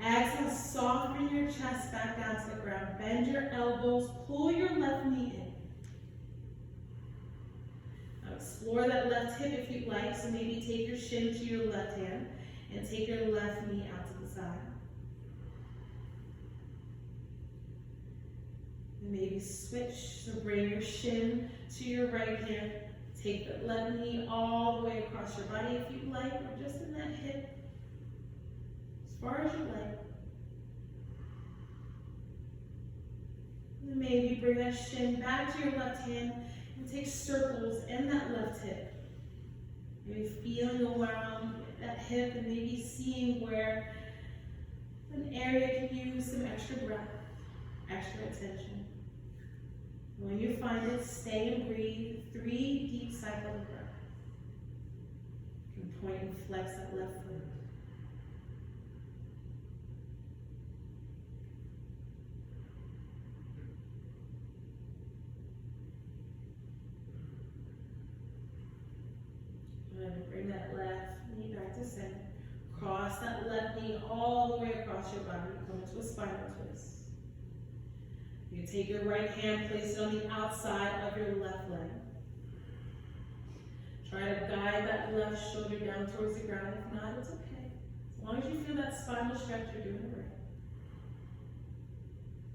Exhale, soften your chest back down to the ground. Bend your elbows, pull your left knee in. Now explore that left hip if you'd like. So maybe take your shin to your left hand and take your left knee out to the side. Maybe switch, so bring your shin to your right hand. Take the left knee all the way across your body if you'd like, or just in that hip, as far as you like. And maybe bring that shin back to your left hand and take circles in that left hip. Maybe feeling around that hip and maybe seeing where an area can use some extra breath, extra attention. When you find it, stay and breathe. 3 deep cycles of breath. You can point and flex that left foot. And bring that left knee back to center. Cross that left knee all the way across your body. Come into a spinal twist. You take your right hand, place it on the outside of your left leg. Try to guide that left shoulder down towards the ground. If not, it's okay. As long as you feel that spinal stretch, you're doing it right.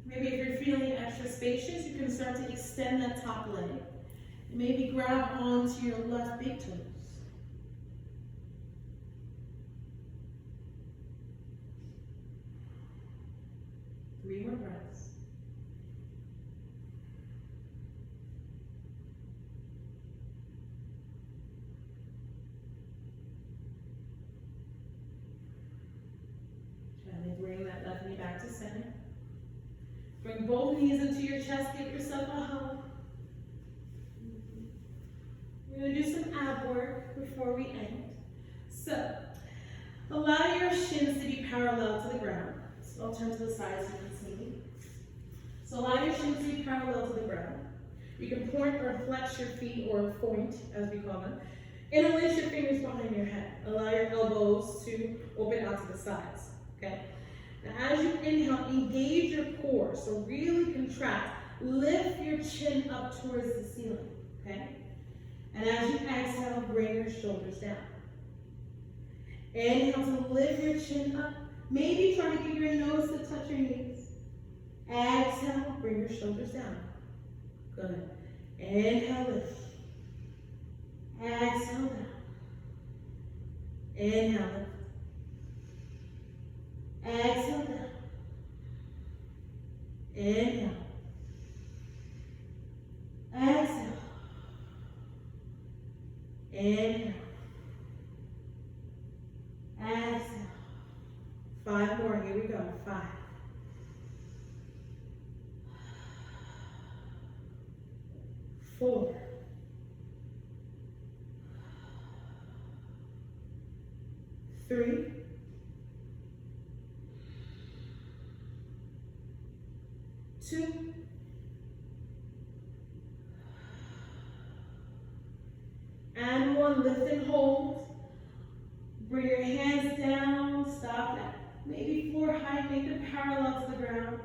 Maybe if you're feeling extra spacious, you can start to extend that top leg. And maybe grab onto your left big toes. Three more breaths. center. Bring both knees into your chest, give yourself a hug. We're gonna do some ab work before we end. So, allow your shins to be parallel to the ground. So I'll turn to the side so you can see me. So allow your shins to be parallel to the ground. You can point or flex your feet, or point, as we call them. Interlace your fingers behind your head. Allow your elbows to open out to the sides, okay? Now as you inhale, engage your core, so really contract. Lift your chin up towards the ceiling, okay? And as you exhale, bring your shoulders down. Inhale to lift your chin up. Maybe try to get your nose to touch your knees. Exhale, bring your shoulders down. Good. Inhale, lift. Exhale, down. Inhale, lift. Exhale, down. Inhale. Exhale. Inhale. Exhale. 5 more. Here we go. 5. 4. 3. 2. And 1. Lift and hold. Bring your hands down. Stop that. Maybe floor height. Make them parallel to the ground.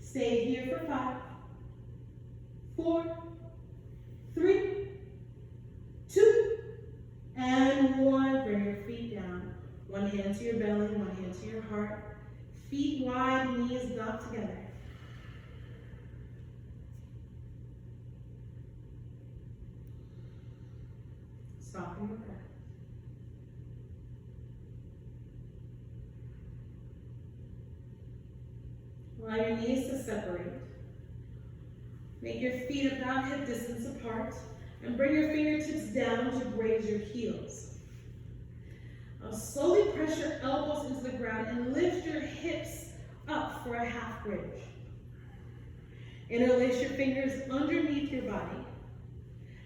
Stay here for 5. 4. 3. 2. And 1. Bring your feet down. One hand to your belly, one hand to your heart. Feet wide, knees docked together. Soften your breath. Allow your knees to separate. Make your feet about hip distance apart and bring your fingertips down to graze your heels. Now slowly press your elbows into the ground and lift your hips up for a half bridge. Interlace your fingers underneath your body.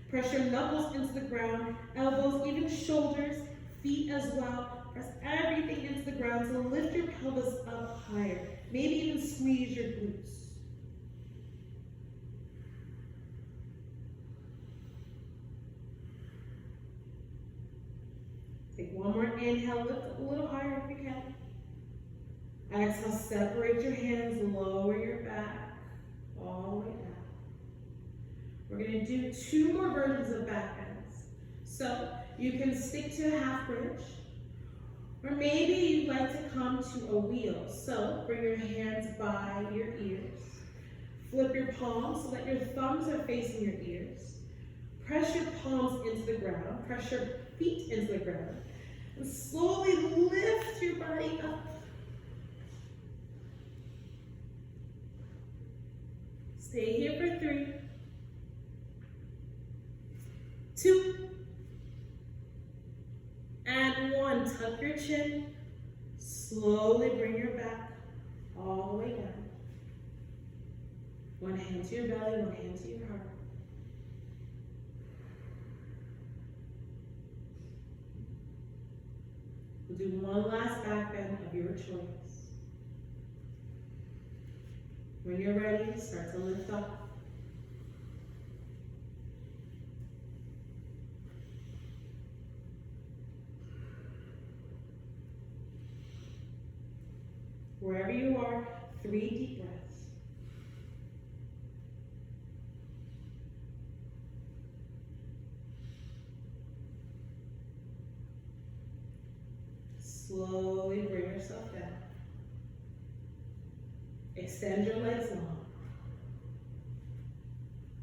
Press your knuckles into the ground, elbows, even shoulders, feet as well. Press everything into the ground to lift your pelvis up higher. Maybe even squeeze your glutes. Take one more inhale, lift up a little higher if you can. Exhale, separate your hands, lower your back, all the way down. We're going to do 2 more versions of back bends. So you can stick to a half bridge, or maybe you'd like to come to a wheel. So bring your hands by your ears. Flip your palms so that your thumbs are facing your ears. Press your palms into the ground. Press your feet into the ground. And slowly lift your body up. Stay here for 3, 2, and 1. Tuck your chin. Slowly bring your back all the way down. One hand to your belly, one hand to your heart. We'll do one last back bend of your choice. When you're ready, start to lift up. Wherever you are, 3 deep breaths. Slowly bring yourself down. Extend your legs long.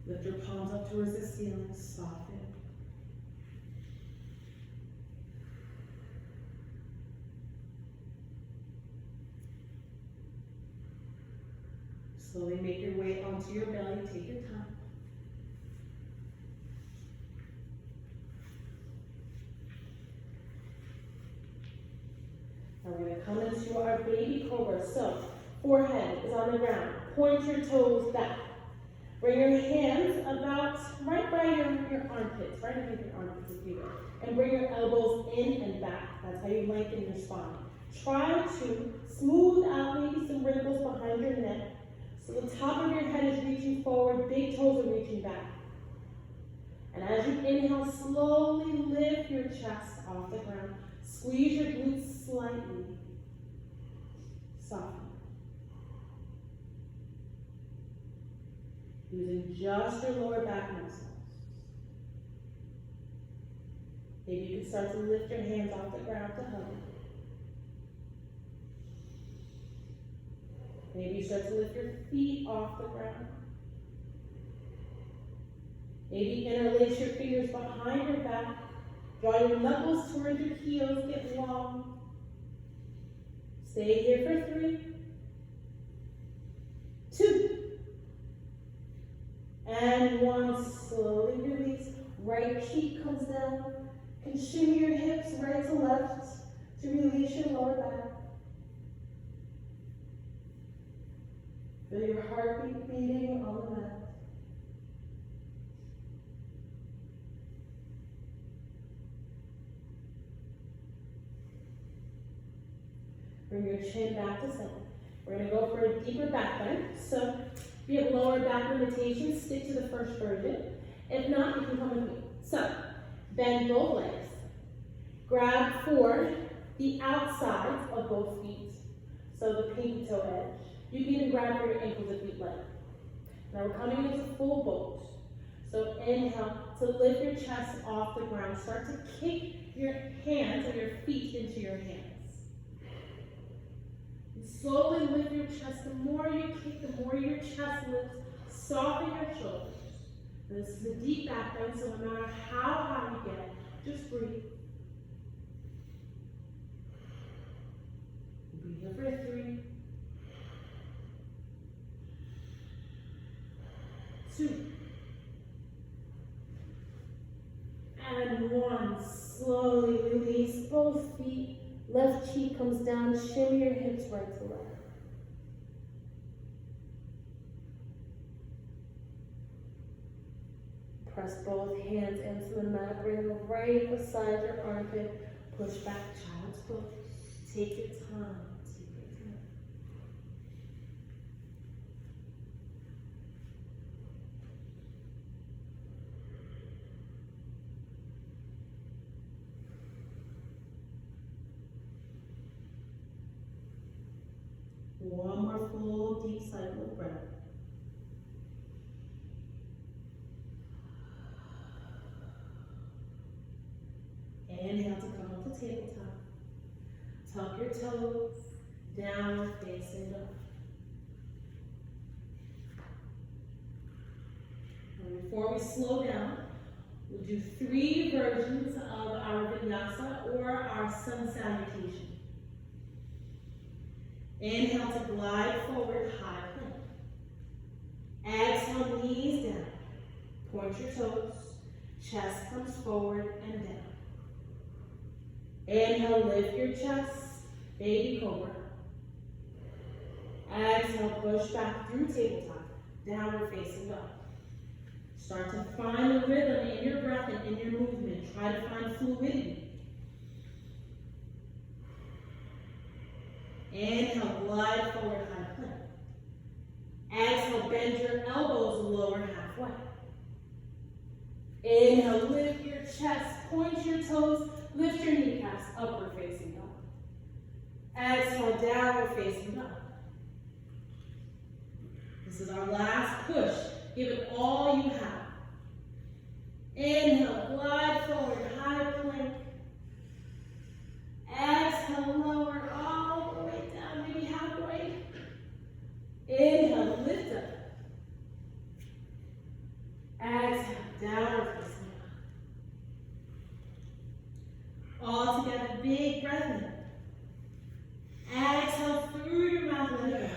Lift your palms up towards the ceiling, soften. Slowly make your way onto your belly, take your time. Now we're going to come into our baby cobra. So Forehead is on the ground. Point your toes back. Bring your hands about right by your armpits, right underneath your armpits if you will. And bring your elbows in and back. That's how you lengthen your spine. Try to smooth out maybe some wrinkles behind your neck. So the top of your head is reaching forward, big toes are reaching back. And as you inhale, slowly lift your chest off the ground. Squeeze your glutes slightly. Soften. Using just your lower back muscles. Maybe you can start to lift your hands off the ground to hug. Maybe you start to lift your feet off the ground. Maybe interlace your fingers behind your back. Draw your knuckles towards your heels, get long. Stay here for 3, 2, and 1. Slowly release. Right cheek comes down. You can shimmy your hips right to left to release your lower back. Feel your heartbeat beating on the mat. Bring your chin back to center. We're going to go for a deeper back bend. So if you have lower back limitations, stick to the first version. If not, you can come with me. So bend both legs. Grab for the outsides of both feet. So the pinky toe edge. You can even grab for your ankles if you'd like. Now we're coming into full boat. So inhale to lift your chest off the ground. Start to kick your hands or your feet into your hands. Slowly lift your chest. The more you kick, the more your chest lifts. Soften your shoulders. This is a deep back bend, so no matter how high you get, just breathe. Breathe here for 3, 2, and 1. Slowly release both feet. Left cheek comes down. Shimmy your hips right to left. Press both hands into the mat. Bring them right beside your armpit. Push back, child's pose. Take your time. Take your time. One more full deep cycle of breath. Inhale to come up to tabletop. Tuck your toes, down facing up. And before we slow down, we'll do 3 versions of our vinyasa or our sun salutation. Inhale to glide forward, high plank. Exhale, knees down. Point your toes. Chest comes forward and down. Inhale, lift your chest. Baby cobra. Exhale, push back through tabletop. Downward facing dog. Start to find the rhythm in your breath and in your movement. Try to find fluidity. Inhale, glide forward, high plank. Exhale, bend your elbows lower halfway. Inhale, lift your chest, point your toes, lift your kneecaps, upward facing dog. Exhale, downward facing dog. This is our last push. Give it all you have. Inhale, glide forward, high plank. Exhale, lower all the way down, maybe halfway. Inhale, lift up. Exhale, downward facing dog. All together, big breath in. Exhale through your mouth, let it go.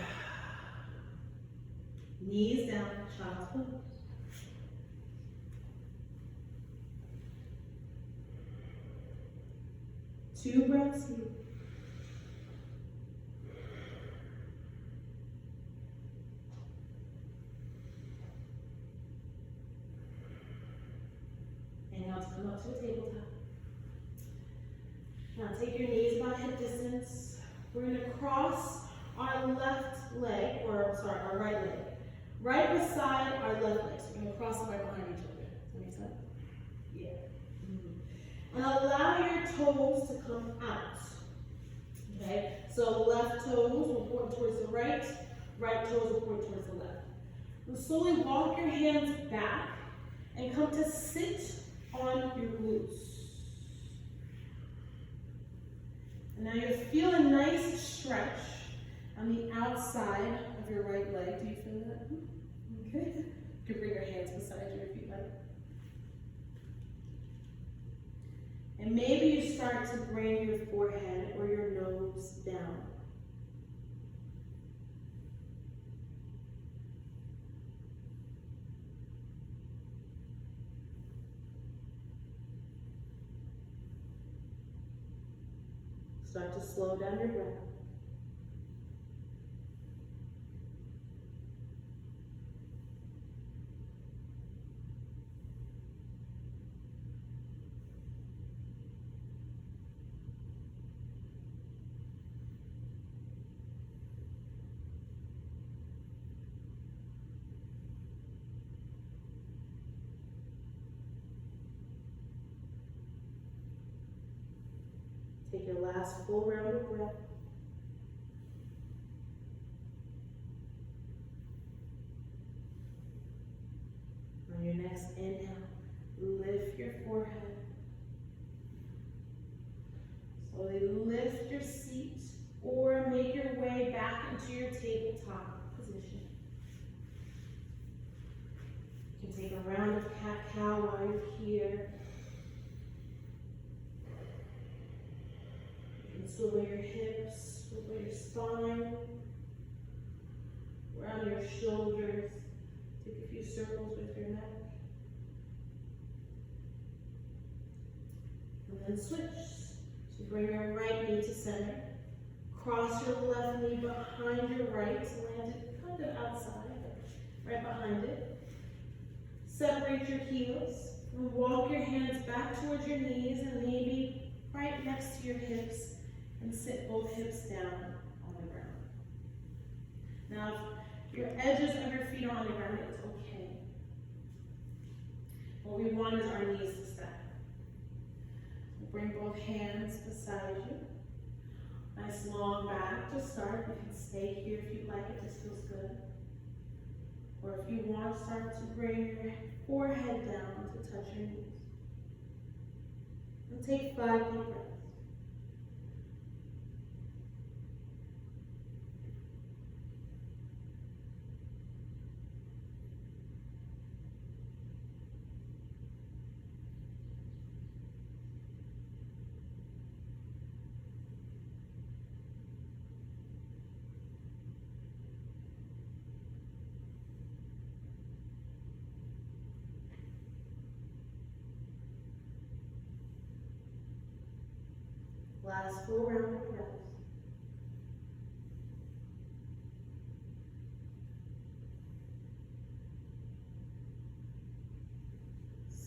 Knees down, child's pose. Two breaths here. Inhale to come up to a tabletop. Now take your knees about hip distance. We're going to cross our left leg, our right leg, right beside our left leg. So we're going to cross them right behind each other. Does that make sense? Yeah. And allow your toes to come out. Okay? So left toes will point towards the right, right toes will point towards the left. And slowly walk your hands back and come to sit on your glutes. And now you'll feel a nice stretch on the outside of your right leg. Do you feel that? Okay. You can bring your hands beside you if you like. And maybe you start to bring your forehead or your nose down. Start to slow down your breath. Take your last full round of breath. On your next inhale, lift your forehead. Slowly lift your seat or make your way back into your tabletop position. You can take a round of cat-cow while you're here. Swivel your hips, swivel your spine, around your shoulders. Take a few circles with your neck. And then switch. So bring your right knee to center. Cross your left knee behind your right. Land it kind of outside, but right behind it. Separate your heels and walk your hands back towards your knees and maybe right next to your hips. And sit both hips down on the ground. Now, if your edges of your feet are on the ground, it's okay. What we want is our knees to stack. So bring both hands beside you. Nice long back to start. You can stay here if you like, it just feels good. Or if you want, start to bring your forehead down to touch your knees. And take 5 deep breaths. Last full round of breaths.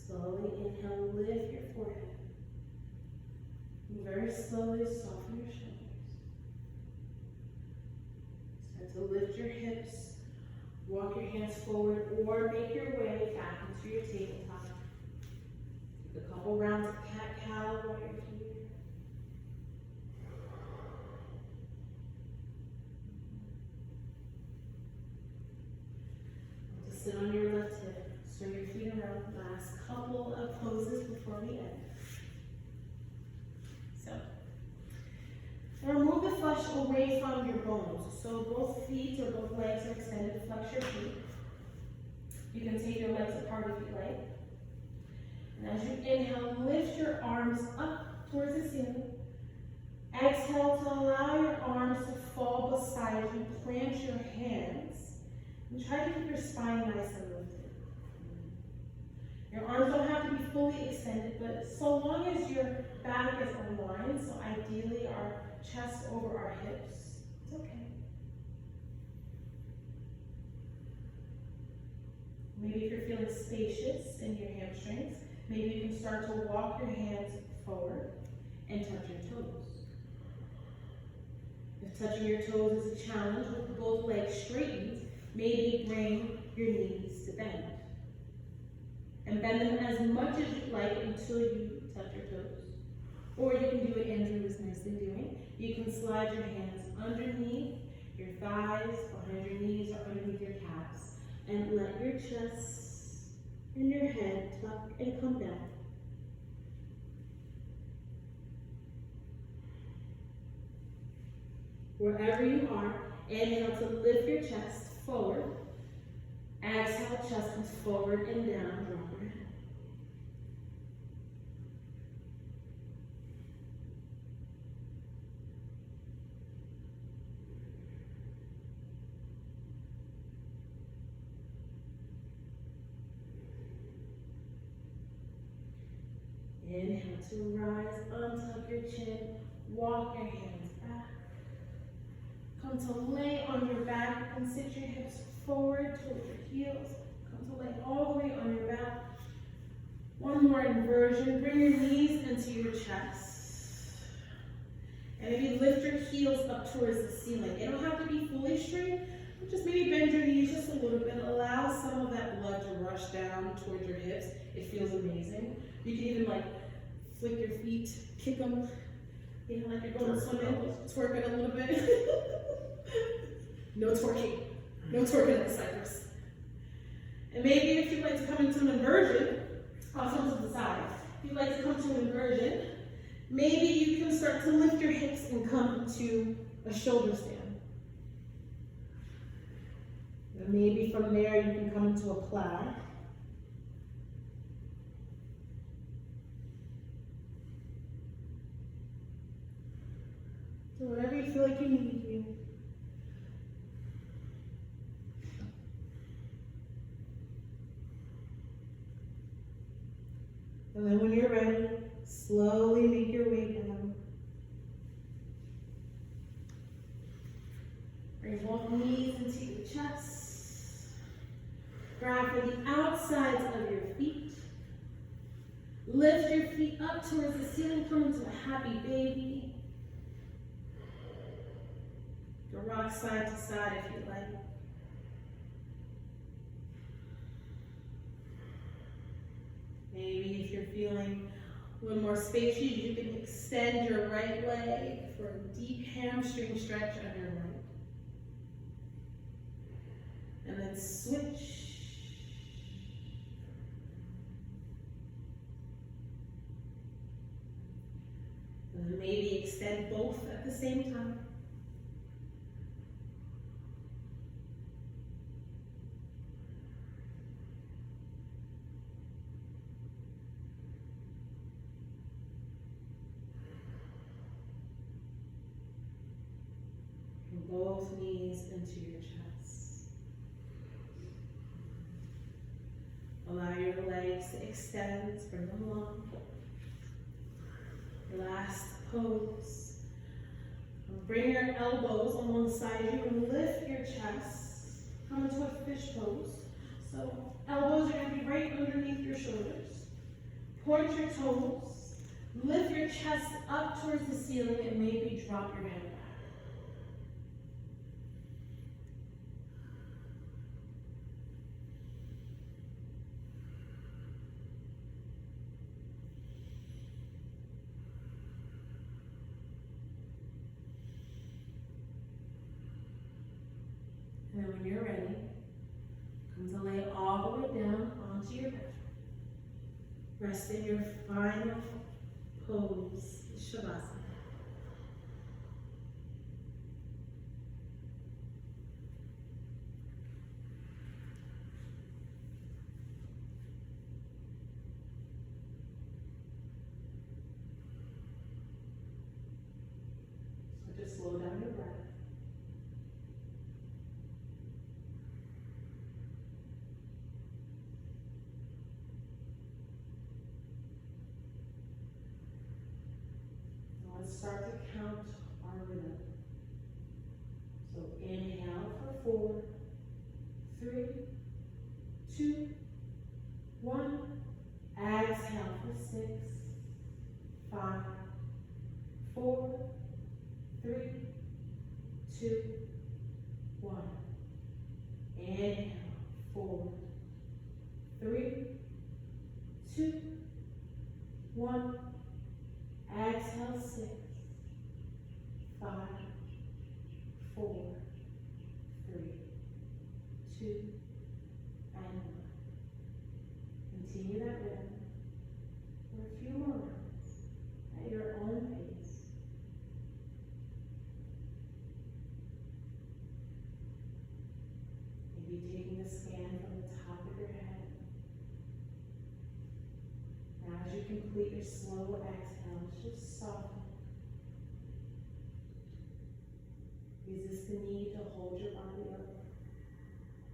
Slowly inhale, lift your forehead. And very slowly soften your shoulders. Start to lift your hips. Walk your hands forward or make your way back into your tabletop. Take a couple rounds of cat-cow while you're here. Sit on your left hip, swing your feet around. Last couple of poses before we end. So, remove the flesh away from your bones. So both feet or both legs are extended. Flex your feet. You can take your legs apart if you like. And as you inhale, lift your arms up towards the ceiling. Exhale to allow your arms to fall beside you. Plant your hands. And try to keep your spine nice and lifted. Your arms don't have to be fully extended, but so long as your back is aligned, so ideally our chest over our hips, it's okay. Maybe if you're feeling spacious in your hamstrings, maybe you can start to walk your hands forward and touch your toes. If touching your toes is a challenge with both legs straightened, maybe bring your knees to bend. And bend them as much as you like until you touch your toes. Or you can do what Andrew was nicely doing. You can slide your hands underneath your thighs, behind your knees, or underneath your calves. And let your chest and your head tuck and come down. Wherever you are, inhale to lift your chest forward. Exhale, chest comes forward and down, drop your head. Inhale to rise, untuck your chin, walk your hands back. Come to lay on your back and sit your hips forward towards your heels. Come to lay all the way on your back. One more inversion. Bring your knees into your chest. And maybe lift your heels up towards the ceiling. They don't have to be fully straight, but just maybe bend your knees just a little bit. Allow some of that blood to rush down towards your hips. It feels amazing. You can even like flick your feet, kick them, you know, like you're going swimming, twerk it a little bit. No twerking. No twerking at the Cypress. And maybe if you'd like to come into an inversion, I'll come to the side. If you'd like to come to an inversion, maybe you can start to lift your hips and come to a shoulder stand. And maybe from there you can come into a plank. So whatever you feel like you need to. And then when you're ready, slowly make your way down. Bring both knees into your chest. Grab for the outsides of your feet. Lift your feet up towards the ceiling, come into a happy baby. You can rock side to side if you like. Maybe if you're feeling a little more spacious, you can extend your right leg for a deep hamstring stretch on your right. And then switch. And then maybe extend both at the same time. Both knees into your chest. Allow your legs to extend, bring them long. Last pose. Bring your elbows alongside you and lift your chest. Come into a fish pose. So elbows are going to be right underneath your shoulders. Point your toes. Lift your chest up towards the ceiling and maybe drop your head back. And then when you're ready, come to lay all the way down onto your back. Rest in your final pose, Shavasana. So just slow down your breath. Let's start to count our rhythm. So inhale for 4, 3, 2, 1. Exhale Exhale for 6, 5, 4, 3, 2, 1. Inhale, 4, 3, 2, 1. Exhale, 6, 5, 4, 3, 2, and 1. Continue that rhythm for a few more rounds at your own pace. Maybe taking a scan from the top of your head. Now as you complete your slow exhales, just soften. Resist the need to hold your body up.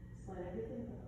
Just let everything go.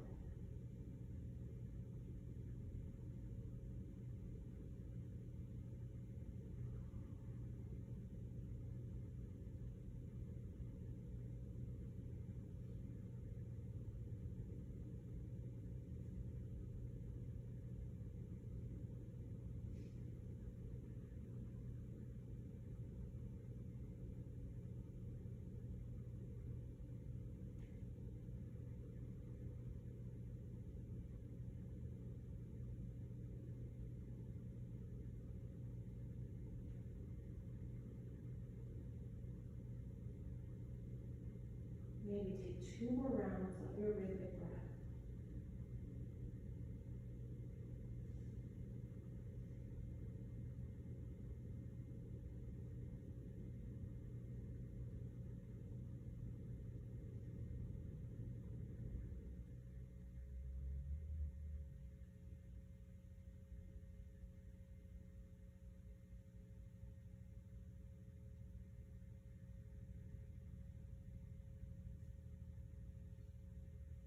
Maybe take 2 more rounds of your rhythmic breath.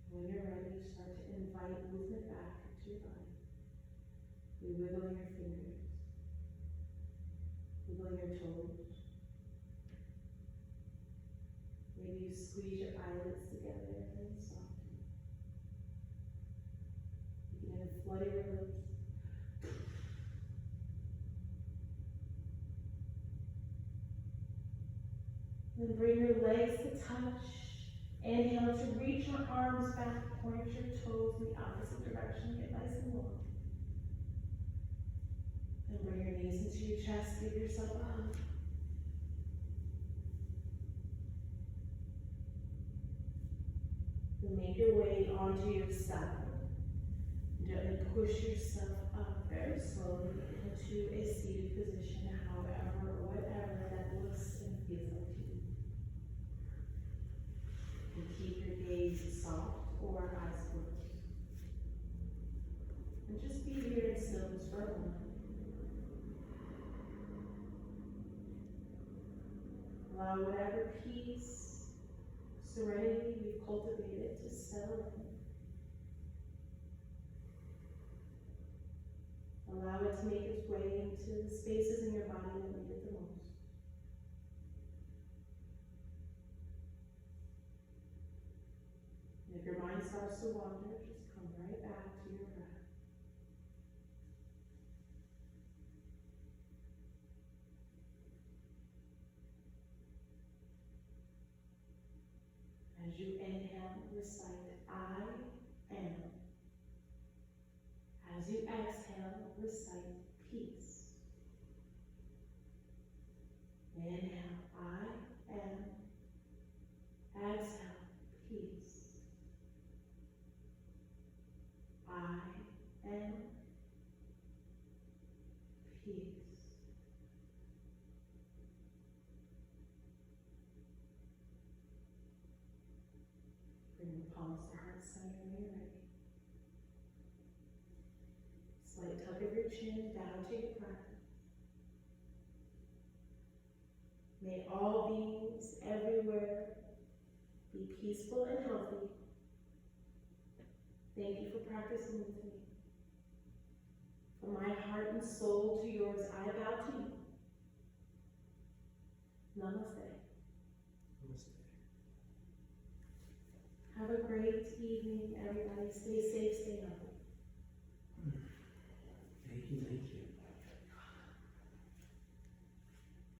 When you're ready, start to invite movement back into your body. You wiggle your fingers, wiggle your toes. Maybe you squeeze your eyelids together and soften. Begin to flutter your lips. Then bring your legs to touch. Inhale to reach your arms back, point your toes in the opposite direction, get nice and long. Then bring your knees into your chest, give yourself a hug. Then make your way onto your side. Gently push yourself up very slowly into a seated position, however or whatever that looks and feels like to you. And keep your gaze soft or eyes closed. And just be here in stillness for a moment. Allow whatever peace, serenity you've cultivated to settle in. Allow it to make its way into the spaces in your body that need it the most. And if your mind starts to wander, just come right back to your breath. As you inhale, recite, I am. As you exhale, recite, peace. Inhale, I am. Exhale, peace. I am. Peace. Bring the palms to heart center when you're ready. Slight tug of your chin down to your breath. May all beings everywhere be peaceful and healthy. Thank you for practicing with me. From my heart and soul to yours, I bow to you. Namaste. Namaste. Have a great evening, everybody. Stay safe, stay healthy.